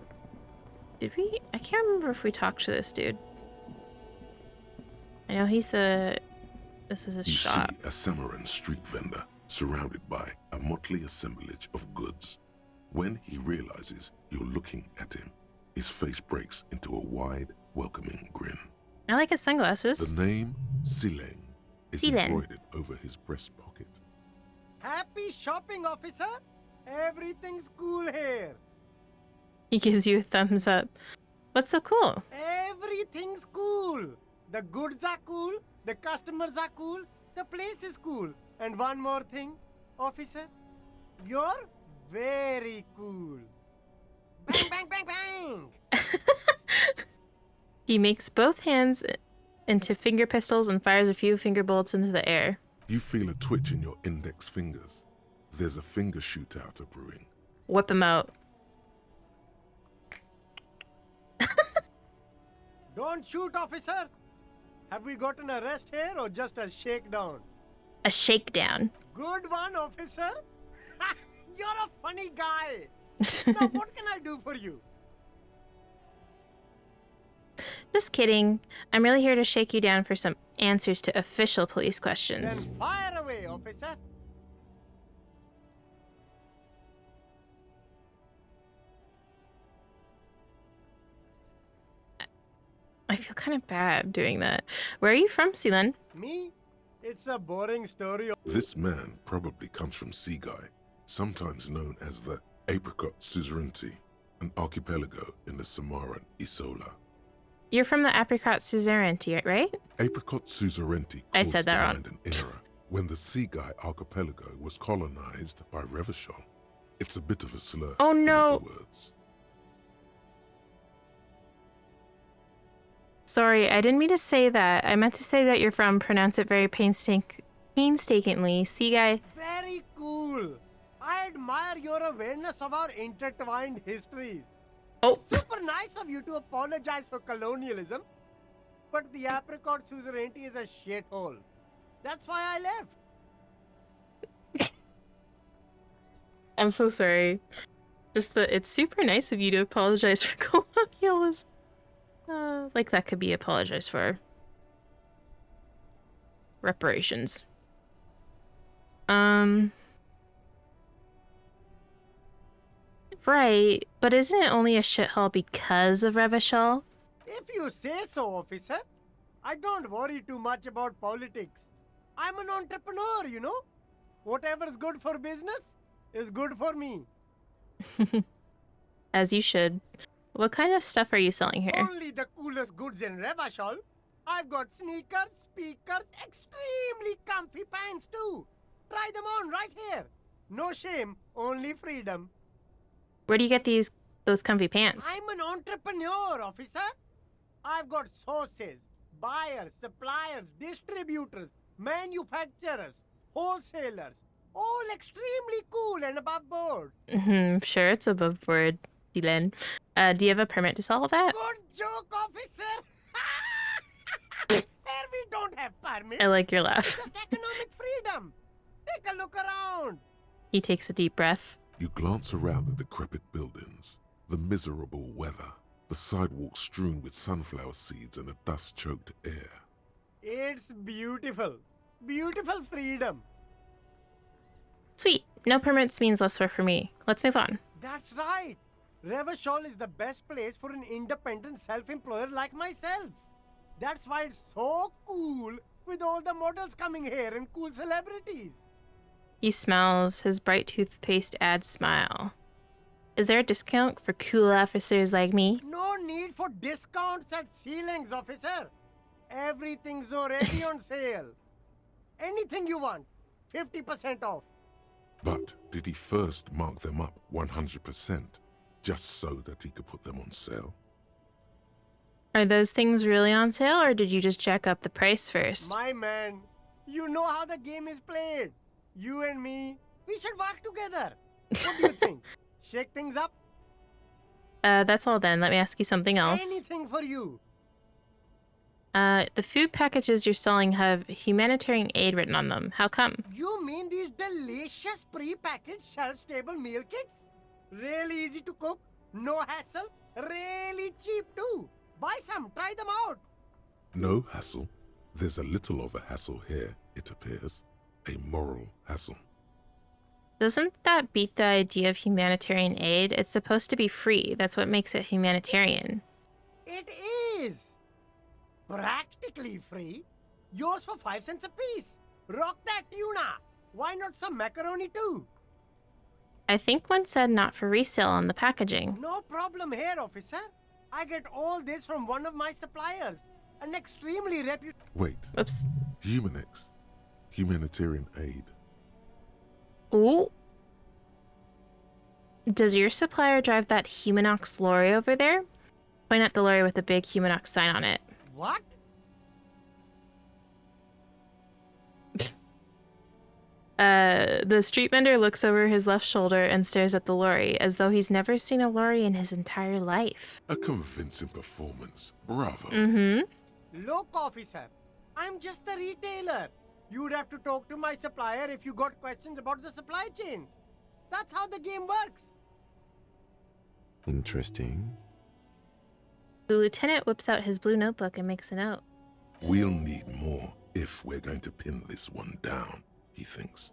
Did we? I can't remember if we talked to this dude. I know he's the... This is his shop. You see a Samaran street vendor surrounded by a motley assemblage of goods. When he realizes you're looking at him, his face breaks into a wide, welcoming grin. I like his sunglasses. The name Sileng is embroidered over his breast pocket. Happy shopping, officer! Everything's cool here. He gives you a thumbs up. What's so cool? Everything's cool. The goods are cool, the customers are cool, the place is cool. And one more thing, officer, you're very cool. Bang, bang, bang, bang! He makes both hands into finger pistols and fires a few finger bullets into the air. You feel a twitch in your index fingers. There's a finger shootout brewing. Whip him out. Don't shoot, officer! Have we got an arrest here or just a shakedown? A shakedown. Good one, officer! You're a funny guy! Now what can I do for you? Just kidding. I'm really here to shake you down for some answers to official police questions. Then fire away, officer! I feel kind of bad doing that. Where are you from, Sealand? Me? It's a boring story. This man probably comes from Seaguy, sometimes known as the Apricot Suzerainty, an archipelago in the Samaran Isola. You're from the Apricot Suzerainty, right? Apricot Suzerainty I said that wrong. an era when the Seaguy archipelago was colonized by Revachol. It's a bit of a slur. Oh in no! other words. Sorry, I didn't mean to say that. I meant to say that you're from. Pronounce it very painstakingly. Seaguy. Very cool. I admire your awareness of our intertwined histories. Oh. Super nice of you to apologize for colonialism. But the Apricot Suzerainty is a shithole. That's why I left. I'm so sorry. Just that it's super nice of you to apologize for colonialism. Like that could be apologized for. Reparations. Right, but isn't it only a shithole because of Revachol? If you say so, officer. I don't worry too much about politics. I'm an entrepreneur, you know. Whatever's good for business is good for me. As you should. What kind of stuff are you selling here? Only the coolest goods in Revachol. I've got sneakers, speakers, extremely comfy pants too. Try them on right here. No shame, only freedom. Where do you get those comfy pants? I'm an entrepreneur, officer. I've got sources, buyers, suppliers, distributors, manufacturers, wholesalers, all extremely cool and above board. Sure, it's above board, Dylan. Do you have a permit to sell all that? Good joke, officer. Here we don't have permits. I like your laugh. Just economic freedom. Take a look around. He takes a deep breath. You glance around the decrepit buildings, the miserable weather, the sidewalks strewn with sunflower seeds and a dust-choked air. It's beautiful. Beautiful freedom. Sweet. No permits means less work for me. Let's move on. That's right. Revachol is the best place for an independent self-employer like myself. That's why it's so cool with all the models coming here and cool celebrities. He smiles, his bright toothpaste ad smile. Is there a discount for cool officers like me? No need for discounts at ceilings, officer. Everything's already on sale. Anything you want, 50% off. But did he first mark them up 100%, just so that he could put them on sale? Are those things really on sale, or did you just jack up the price first? My man, you know how the game is played. You and me, we should work together. What do you think? Shake things up? That's all then. Let me ask you something else. Anything for you. The food packages you're selling have humanitarian aid written on them. How come? You mean these delicious pre-packaged shelf-stable meal kits? Really easy to cook, no hassle, really cheap too. Buy some, try them out. No hassle. There's a little of a hassle here, it appears. A moral hassle. Doesn't that beat the idea of humanitarian aid? It's supposed to be free. That's what makes it humanitarian. It is. Practically free. Yours for 5 cents a piece. Rock that tuna. Why not some macaroni too? I think one said not for resale on the packaging. No problem here, officer. I get all this from one of my suppliers. An extremely reputable... Wait. Oops. Humanex. Humanitarian aid. Ooh. Does your supplier drive that Humanox lorry over there? Point at the lorry with a big Humanox sign on it. What? The street vendor looks over his left shoulder and stares at the lorry as though he's never seen a lorry in his entire life. A convincing performance. Bravo. Mm-hmm. Look, officer, I'm just a retailer. You'd have to talk to my supplier if you got questions about the supply chain. That's how the game works. Interesting. The lieutenant whips out his blue notebook and makes a note. We'll need more if we're going to pin this one down, he thinks.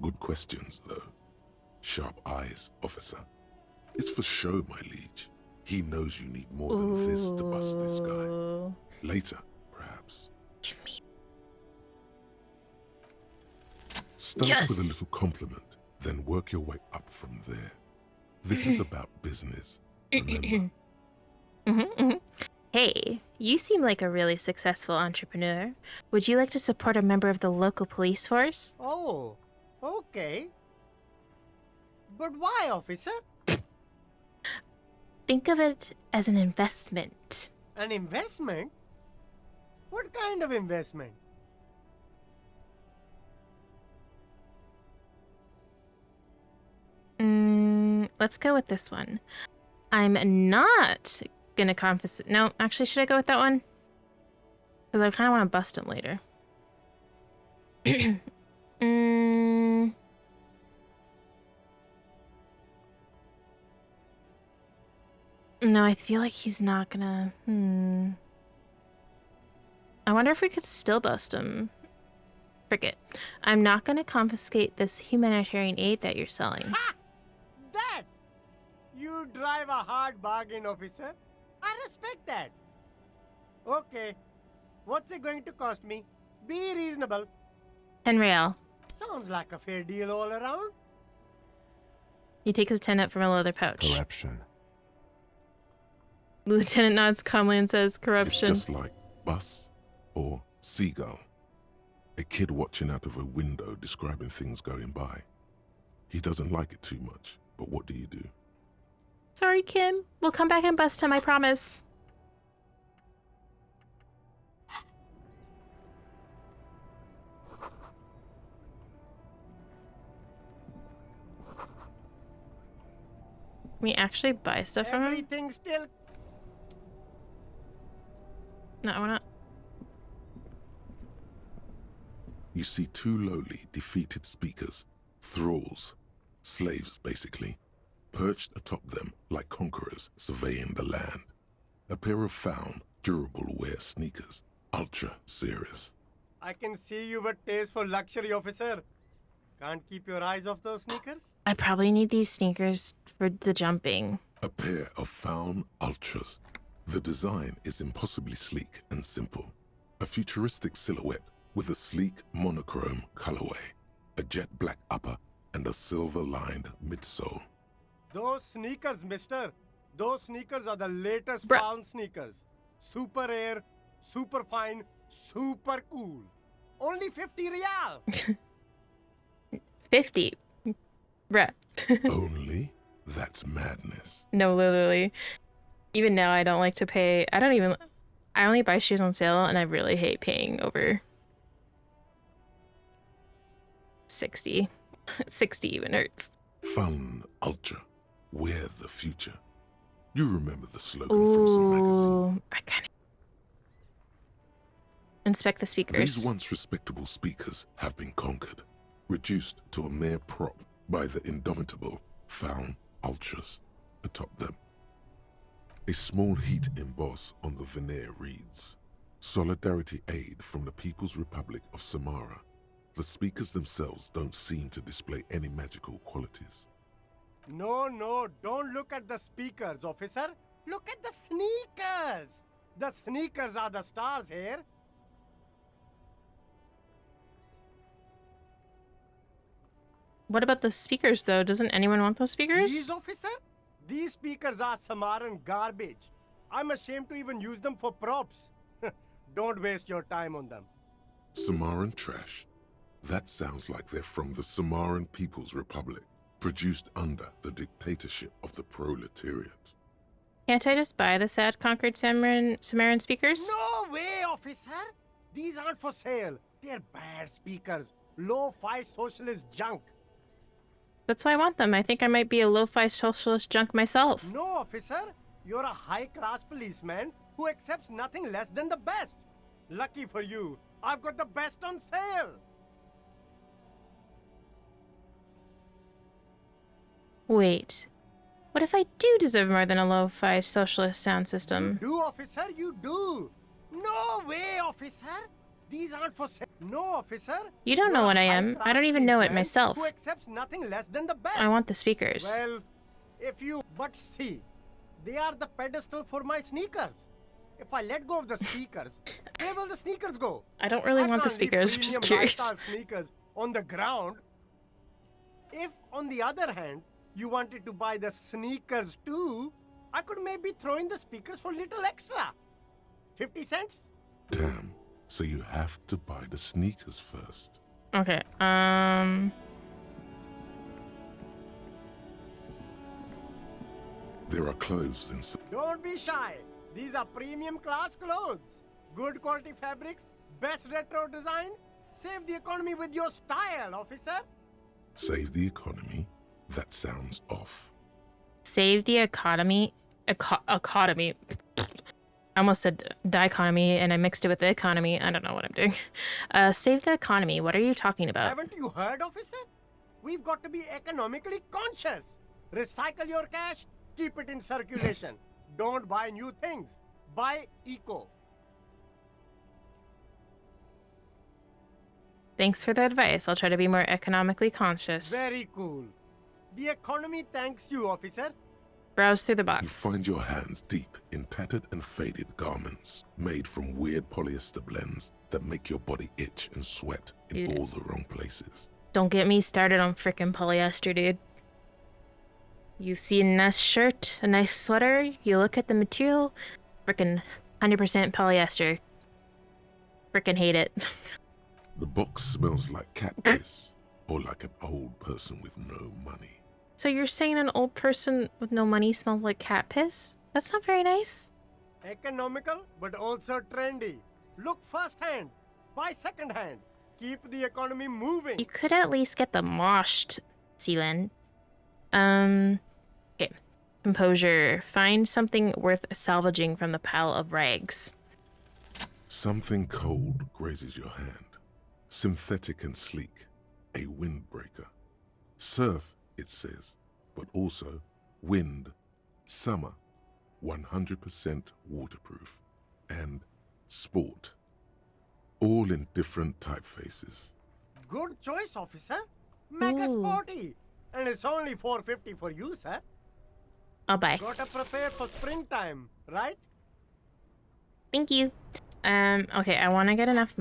Good questions, though. Sharp eyes, officer. It's for show, my liege. He knows you need more than this to bust this guy. Later, perhaps. Give me. Start with a little compliment, then work your way up from there. This is about business, remember? Hey, you seem like a really successful entrepreneur. Would you like to support a member of the local police force? Oh, okay. But why, officer? Think of it as an investment. An investment? What kind of investment? Let's go with this one. I'm not gonna confiscate. No, actually, should I go with that one? Because I kind of want to bust him later. No, I feel like he's not gonna. I wonder if we could still bust him. Forget. I'm not gonna confiscate this humanitarian aid that you're selling. Ha! That! You drive a hard bargain, officer. I respect that. Okay. What's it going to cost me? Be reasonable. 10 real. Sounds like a fair deal all around. He takes his 10 out from a leather pouch. Corruption. The lieutenant nods calmly and says, corruption. It's just like bus or seagull. A kid watching out of a window describing things going by. He doesn't like it too much, but what do you do? Sorry, Kim. We'll come back and bust him, I promise. Can we actually buy stuff from him? Everything still... No, we're not. You see two lowly, defeated speakers, thralls, slaves basically, perched atop them like conquerors surveying the land. A pair of found, durable wear sneakers, ultra serious. I can see you've a taste for luxury, officer. Can't keep your eyes off those sneakers? I probably need these sneakers for the jumping. A pair of found ultras. The design is impossibly sleek and simple. A futuristic silhouette with a sleek monochrome colorway, a jet black upper, and a silver-lined midsole. Those sneakers, mister. Those sneakers are the latest Bruh. found sneakers. Super air, super fine, super cool. Only 50 real. 50. Bruh. Only? That's madness. No, literally. Even now, I don't like to pay. I only buy shoes on sale, and I really hate paying over 60. 60 even hurts. Fun ultra. Wear the future. You remember the slogan from some magazine. Ooh, I kind of... Inspect the speakers. These once respectable speakers have been conquered, reduced to a mere prop by the indomitable found ultras atop them. A small heat emboss on the veneer reads, Solidarity Aid from the People's Republic of Samara. The speakers themselves don't seem to display any magical qualities. No, don't look at the speakers, officer. Look at the sneakers. The sneakers are the stars here. What about the speakers, though? Doesn't anyone want those speakers? These, officer? These speakers are Samaran garbage. I'm ashamed to even use them for props. Don't waste your time on them. Samaran trash? That sounds like they're from the Samaran People's Republic, produced under the dictatorship of the proletariat. Can't I just buy the sad conquered Samaran speakers? No way, officer! These aren't for sale. They're bad speakers. Low-fi socialist junk. That's why I want them. I think I might be a lo-fi socialist junk myself. No, officer. You're a high-class policeman who accepts nothing less than the best. Lucky for you, I've got the best on sale. Wait. What if I do deserve more than a lo-fi socialist sound system? You do, officer, you do. No way, officer. These aren't for sale. No, officer. You don't know what I am. I don't even know it myself. Who accepts nothing less than the best. I want the speakers. Well, if you... But see, they are the pedestal for my sneakers. If I let go of the speakers, where will the sneakers go? I don't really want the speakers, I'm just curious. Sneakers on the ground. If, on the other hand, you wanted to buy the sneakers too, I could maybe throw in the speakers for little extra. 50 cents? Damn. So you have to buy the sneakers first. Okay, There are clothes in... Don't be shy. These are premium class clothes. Good quality fabrics, best retro design. Save the economy with your style, officer. Save the economy? That sounds off. Save the economy. Economy. I almost said dichotomy and I mixed it with the economy. I don't know what I'm doing. Save the economy. What are you talking about? Haven't you heard, officer? We've got to be economically conscious. Recycle your cash, keep it in circulation. Don't buy new things. Buy eco. Thanks for the advice. I'll try to be more economically conscious. Very cool. The economy thanks you, officer. Browse through the You box. find your hands deep in tattered and faded garments made from weird polyester blends that make your body itch and sweat in Dude. all the wrong places. Don't get me started on frickin' polyester, dude. You see a nice shirt, a nice sweater, you look at the material, frickin' 100% polyester. Frickin' hate it. The box smells like cat piss or like an old person with no money. So you're saying an old person with no money smells like cat piss? That's not very nice. Economical, but also trendy. Look firsthand. Buy secondhand. Keep the economy moving. You could at least get them washed, Sealand. Okay. Composure. Find something worth salvaging from the pile of rags. Something cold grazes your hand. Synthetic and sleek. A windbreaker. Surf, it says, but also wind, summer, 100% waterproof, and sport. All in different typefaces. Good choice, officer. Mega Ooh. sporty. And it's only $4.50 for you, sir. I'll buy. Gotta prepare for springtime, right? Thank you. Okay, I want to get enough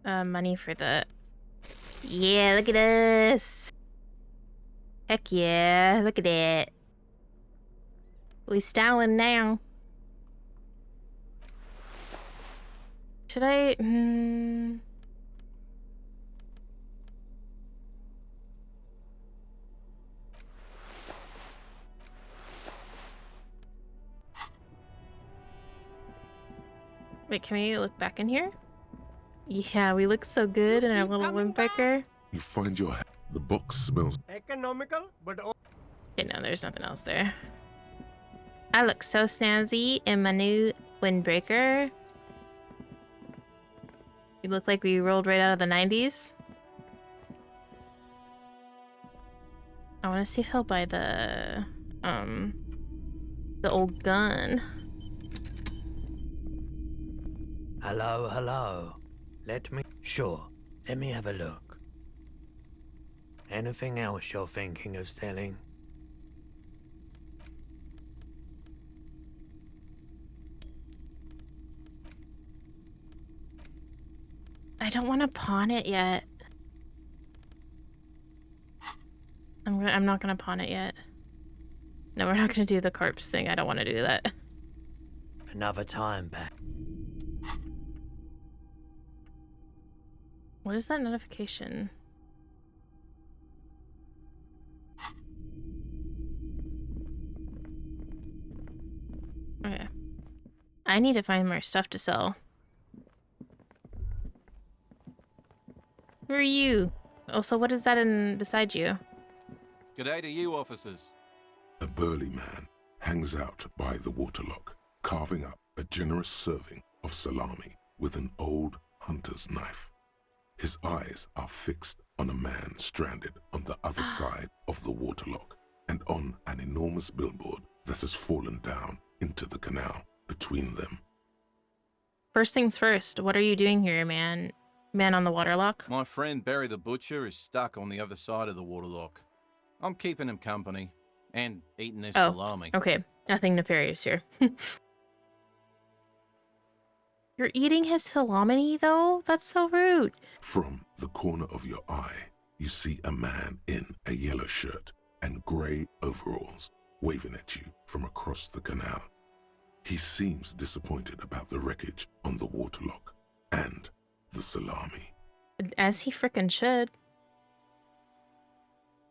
money for the... Yeah, look at us. Heck yeah, look at it. We styling now. Should I... Wait, can we look back in here? Yeah, we look so good in our little windbreaker. You find your hand. The box smells. Economical, but... Okay, no, there's nothing else there. I look so snazzy in my new windbreaker. We look like we rolled right out of the 90s. I want to see if he'll buy the old gun. Hello, hello. Sure, let me have a look. Anything else you're thinking of selling? I don't want to pawn it yet. I'm not gonna pawn it yet. No, we're not gonna do the corpse thing. I don't want to do that. Another time, Pat. What is that notification? Okay. I need to find more stuff to sell. Who are you? Also, what is that in beside you? G'day to you, officers. A burly man hangs out by the waterlock, carving up a generous serving of salami with an old hunter's knife. His eyes are fixed on a man stranded on the other side of the waterlock and on an enormous billboard that has fallen down into the canal between them. First things first, what are you doing here, man? Man on the waterlock? My friend Barry the Butcher is stuck on the other side of the waterlock. I'm keeping him company and eating this salami. Okay. Nothing nefarious here. You're eating his salami, though? That's so rude. From the corner of your eye, you see a man in a yellow shirt and grey overalls waving at you from across the canal. He seems disappointed about the wreckage on the waterlock and the salami. As he frickin' should.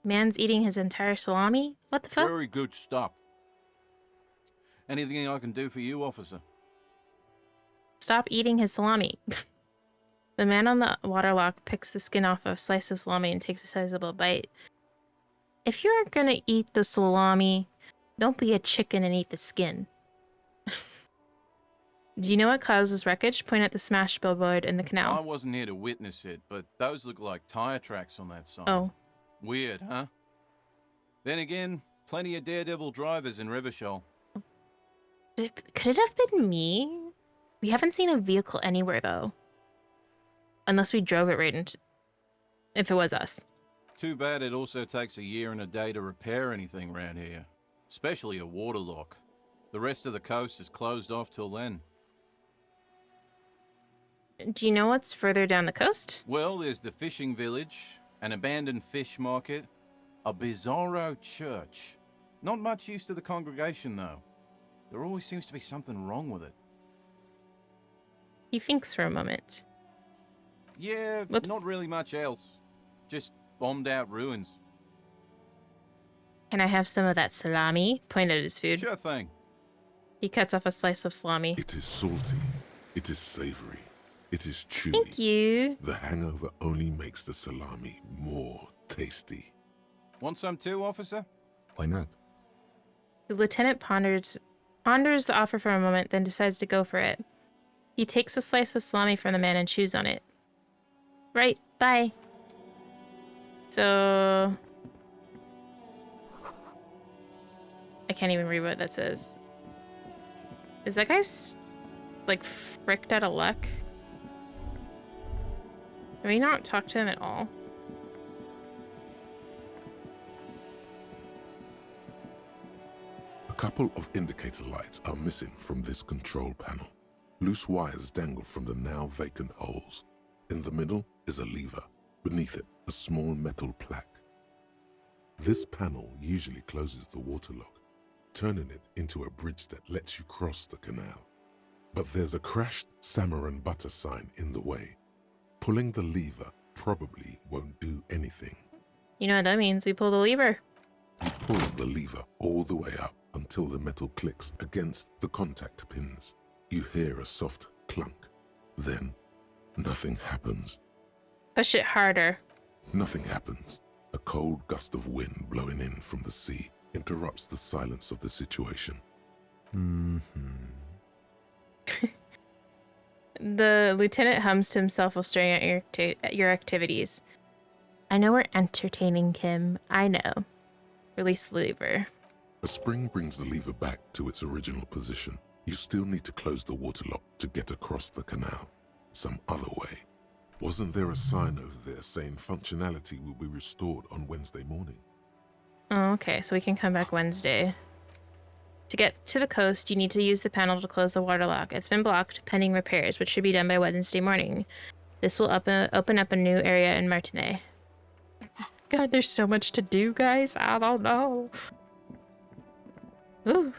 Man's eating his entire salami? What the fuck? Very good stuff. Anything I can do for you, officer? Stop eating his salami. The man on the waterlock picks the skin off a slice of salami and takes a sizable bite. If you're gonna eat the salami, don't be a chicken and eat the skin. Do you know what caused this wreckage? Point at the smashed billboard in the canal. I wasn't here to witness it, but those look like tire tracks on that sign. Oh. Weird, huh? Then again, plenty of daredevil drivers in Revachol. Could it have been me? We haven't seen a vehicle anywhere, though. Unless we drove it right into... If it was us. Too bad it also takes a year and a day to repair anything around here. Especially a waterlock. The rest of the coast is closed off till then. Do you know what's further down the coast? Well, there's the fishing village, an abandoned fish market, a bizarro church. Not much use to the congregation, though. There always seems to be something wrong with it. He thinks for a moment. Yeah, Whoops. Not really much else. Just bombed out ruins. Can I have some of that salami? Point at his food. Sure thing. He cuts off a slice of salami. It is salty. It is savory. It is chewy. Thank you. The hangover only makes the salami more tasty. Want some too, officer? Why not? The lieutenant ponders the offer for a moment, then decides to go for it. He takes a slice of salami from the man and chews on it. Right, bye. So... I can't even read what that says. Is that guy's, like, fricked out of luck? Can we not talk to him at all? A couple of indicator lights are missing from this control panel. Loose wires dangle from the now vacant holes. In the middle is a lever. Beneath it, a small metal plaque. This panel usually closes the waterlock, turning it into a bridge that lets you cross the canal. But there's a crashed salmon and butter sign in the way. Pulling the lever probably won't do anything. You know what that means? We pull the lever. You pull the lever all the way up until the metal clicks against the contact pins. You hear a soft clunk. Then, nothing happens. Push it harder. Nothing happens. A cold gust of wind blowing in from the sea interrupts the silence of the situation. The lieutenant hums to himself while staring at your activities. I know we're entertaining him. I know. Release the lever. A spring brings the lever back to its original position. You still need to close the waterlock to get across the canal. Some other way. Wasn't there a sign over there saying functionality will be restored on Wednesday morning? Oh, okay, so we can come back Wednesday. To get to the coast, you need to use the panel to close the waterlock. It's been blocked, pending repairs, which should be done by Wednesday morning. This will open up a new area in Martinet. God, there's so much to do, guys. I don't know. Ooh.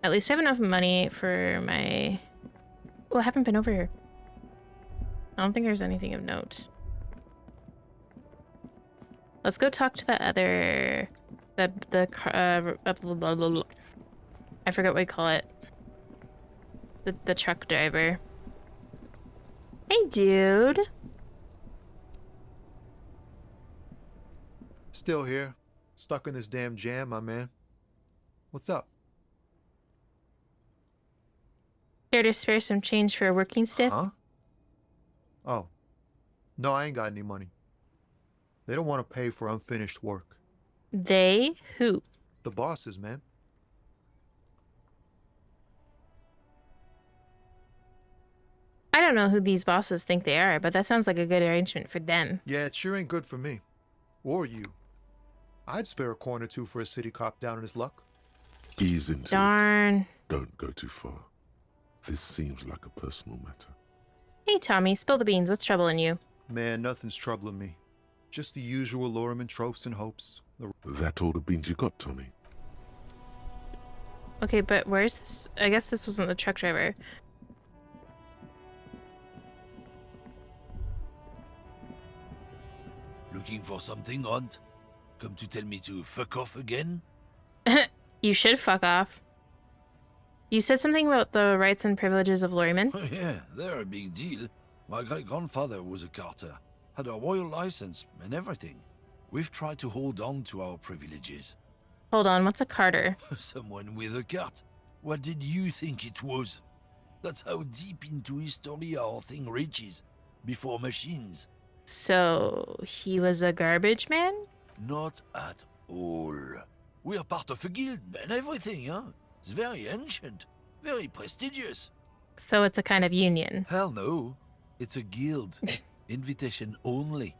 At least I have enough money for my... Oh, I haven't been over here. I don't think there's anything of note. Let's go talk to that other... I forget what we call it. The truck driver. Hey, dude. Still here. Stuck in this damn jam, my man. What's up? Care to spare some change for a working stiff? Huh? Oh. No, I ain't got any money. They don't want to pay for unfinished work. They? Who? The bosses, man. I don't know who these bosses think they are, but that sounds like a good arrangement for them. Yeah, it sure ain't good for me. Or you. I'd spare a coin or two for a city cop down in his luck. Ease into Darn. it. Don't go too far. This seems like a personal matter. Hey, Tommy, spill the beans. What's troubling you? Man, nothing's troubling me. Just the usual Lorman tropes and hopes. That all the beans you got, Tommy? Okay, but where's this? I guess this wasn't the truck driver. Looking for something, Aunt? Come to tell me to fuck off again? You should fuck off. You said something about the rights and privileges of lorrymen? Oh, yeah, they're a big deal. My great-grandfather was a carter, had a royal license and everything. We've tried to hold on to our privileges. Hold on, what's a carter? Someone with a cart. What did you think it was? That's how deep into history our thing reaches. Before machines. So, he was a garbage man? Not at all. We are part of a guild and everything, huh? It's very ancient, very prestigious. So it's a kind of union. Hell no. It's a guild. Invitation only.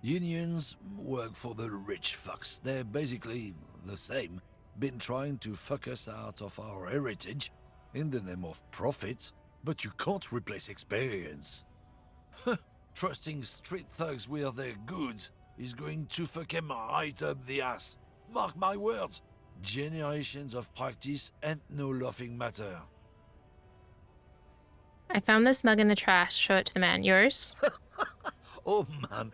Unions work for the rich fucks. They're basically the same. Been trying to fuck us out of our heritage in the name of profit, but you can't replace experience. Trusting street thugs with their goods is going to fuck them right up the ass. Mark my words. Generations of practice ain't no laughing matter. I found this mug in the trash. Show it to the man. Yours? Oh man,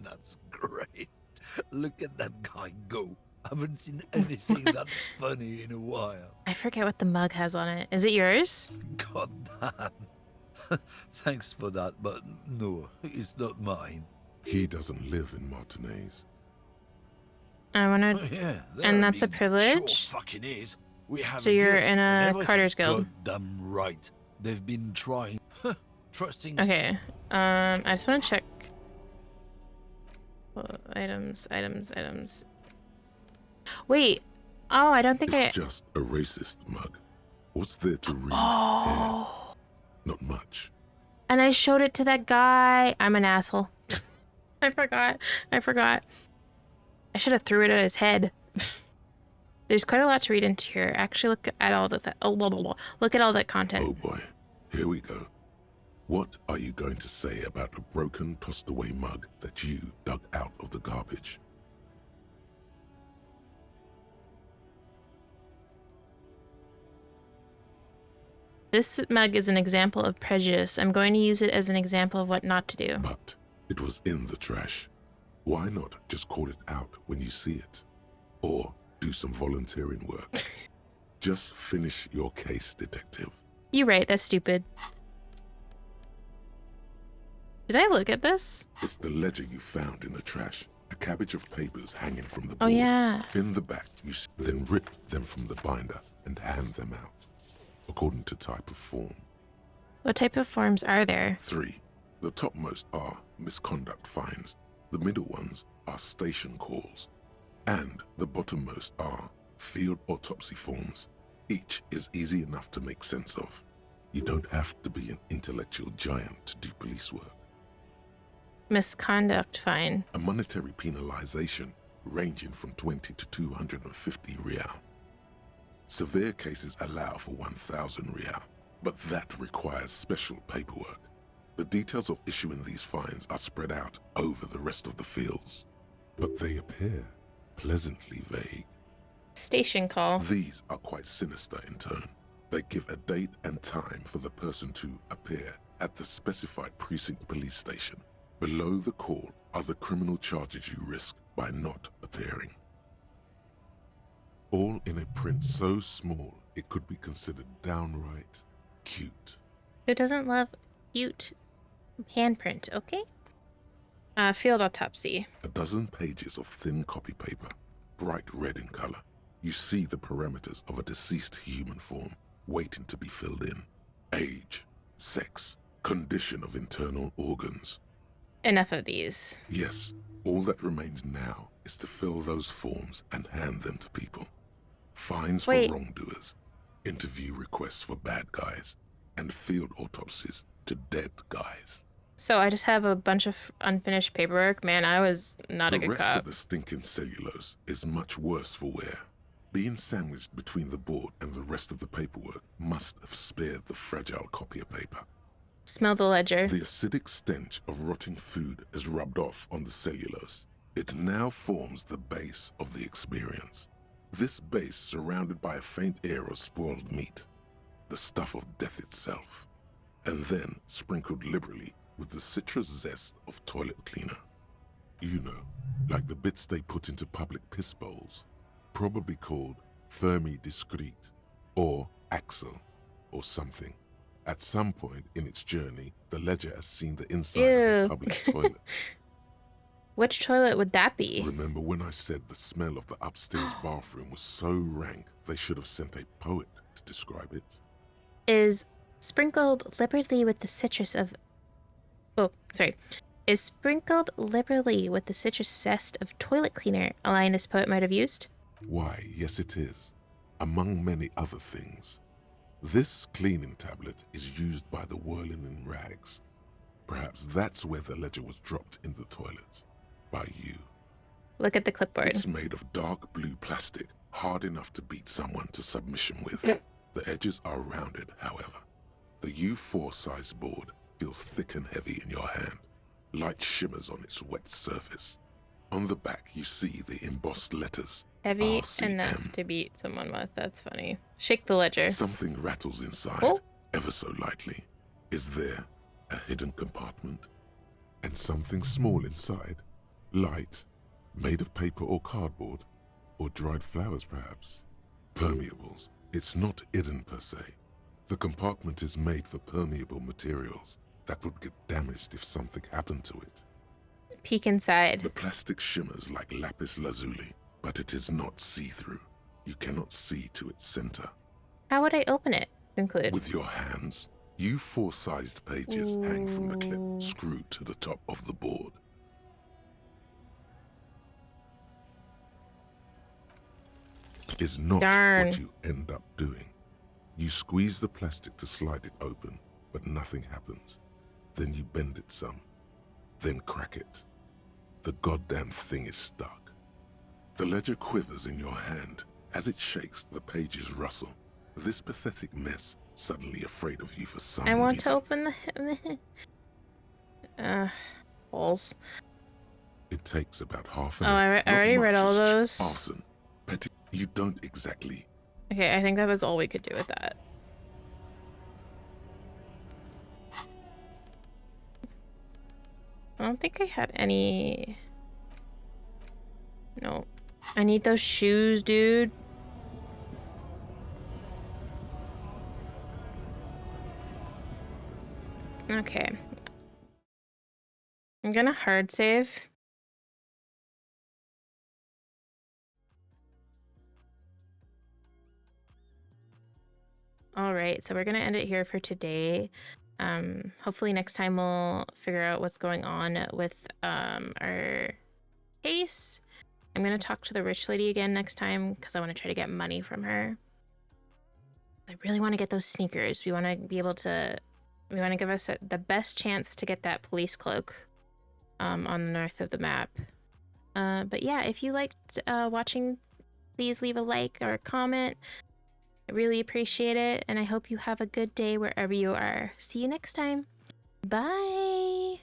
that's great. Look at that guy go. Haven't seen anything that funny in a while. I forget what the mug has on it. Is it yours? God damn. Thanks for that, but no, it's not mine. He doesn't live in Martinez. I wanna... Oh, yeah, and that's a big, privilege? Sure fucking is. We have So a you're guild in and a everything. Carter's Guild. Goddamn right. They've been trying. Trusting. Okay. I just want to check. Items. Wait. Oh, I don't think It's just a racist mug. What's there to read? Oh. Not much. And I showed it to that guy. I'm an asshole. I forgot. I should have threw it at his head. There's quite a lot to read into here. Actually, look at all the look at all that content. Oh boy, here we go. What are you going to say about a broken, tossed-away mug that you dug out of the garbage? This mug is an example of prejudice. I'm going to use it as an example of what not to do. But it was in the trash. Why not just call it out when you see it? Or do some volunteering work. Just finish your case, detective. You're right, that's stupid. Did I look at this? It's the ledger you found in the trash. A cabbage of papers hanging from the board. Oh, yeah. In the back, then rip them from the binder and hand them out, according to type of form. What type of forms are there? 3. The topmost are misconduct fines. The middle ones are station calls. And the bottommost are field autopsy forms. Each is easy enough to make sense of. You don't have to be an intellectual giant to do police work. Misconduct fine. A monetary penalization ranging from 20 to 250 real. Severe cases allow for 1,000 real, but that requires special paperwork. The details of issuing these fines are spread out over the rest of the fields, but they appear pleasantly vague. Station call. These are quite sinister in tone. They give a date and time for the person to appear at the specified precinct police station. Below the call are the criminal charges you risk by not appearing. All in a print so small it could be considered downright cute. Who doesn't love Cute handprint, okay? Field autopsy. A dozen pages of thin copy paper, bright red in color. You see the parameters of a deceased human form waiting to be filled in. Age, sex, condition of internal organs. Enough of these. Yes, all that remains now is to fill those forms and hand them to people. Fines for wrongdoers, interview requests for bad guys, and field autopsies to dead guys. So I just have a bunch of unfinished paperwork. Man, I was not a good The rest cop. of the stinking cellulose is much worse for wear. Being sandwiched between the board and the rest of the paperwork must have spared the fragile copier paper. Smell the ledger. The acidic stench of rotting food is rubbed off on the cellulose. It now forms the base of the experience. This base surrounded by a faint air of spoiled meat, the stuff of death itself, and then sprinkled liberally with the citrus zest of toilet cleaner. You know, like the bits they put into public piss bowls, probably called Fermi Discrete, or Axel, or something. At some point in its journey, the ledger has seen the inside of a public toilet. Which toilet would that be? Remember when I said the smell of the upstairs bathroom was so rank they should have sent a poet to describe it? Is sprinkled liberally with the citrus of... Oh, sorry. Is sprinkled liberally with the citrus zest of toilet cleaner a line this poet might have used? Why, yes it is. Among many other things. This cleaning tablet is used by the whirling in rags. Perhaps that's where the ledger was dropped in the toilet. By you. Look at the clipboard. It's made of dark blue plastic, hard enough to beat someone to submission with. The edges are rounded, however. The U4 size board feels thick and heavy in your hand. Light shimmers on its wet surface. On the back, you see the embossed letters. Heavy RCM. enough to beat someone with. That's funny. Shake the ledger. Something rattles inside, ever so lightly. Is there a hidden compartment? And something small inside? Light, made of paper or cardboard, or dried flowers perhaps. Permeables. It's not hidden per se. The compartment is made for permeable materials that would get damaged if something happened to it. Peek inside. The plastic shimmers like lapis lazuli, but it is not see-through. You cannot see to its center. How would I open it? Conclude. With your hands, U4-sized pages hang from the clip screwed to the top of the board. Is not what you end up doing. You squeeze the plastic to slide it open, but nothing happens. Then you bend it some, then crack it. The goddamn thing is stuck. The ledger quivers in your hand. As it shakes, the pages rustle. This pathetic mess, suddenly afraid of you for some reason. I want to open the... balls. It takes about half an hour. hour. I already read all those. Arson. Petty. You don't exactly. Okay, I think that was all we could do with that. I don't think I had any... No. I need those shoes, dude. Okay. I'm gonna hard save. All right, so we're gonna end it here for today. Hopefully next time we'll figure out what's going on with our case. I'm gonna talk to the rich lady again next time because I want to try to get money from her. I really want to get those sneakers. We want to be able to. We want to give us the best chance to get that police cloak on the north of the map. But yeah, if you liked watching, please leave a like or a comment. I really appreciate it, and I hope you have a good day wherever you are. See you next time. Bye!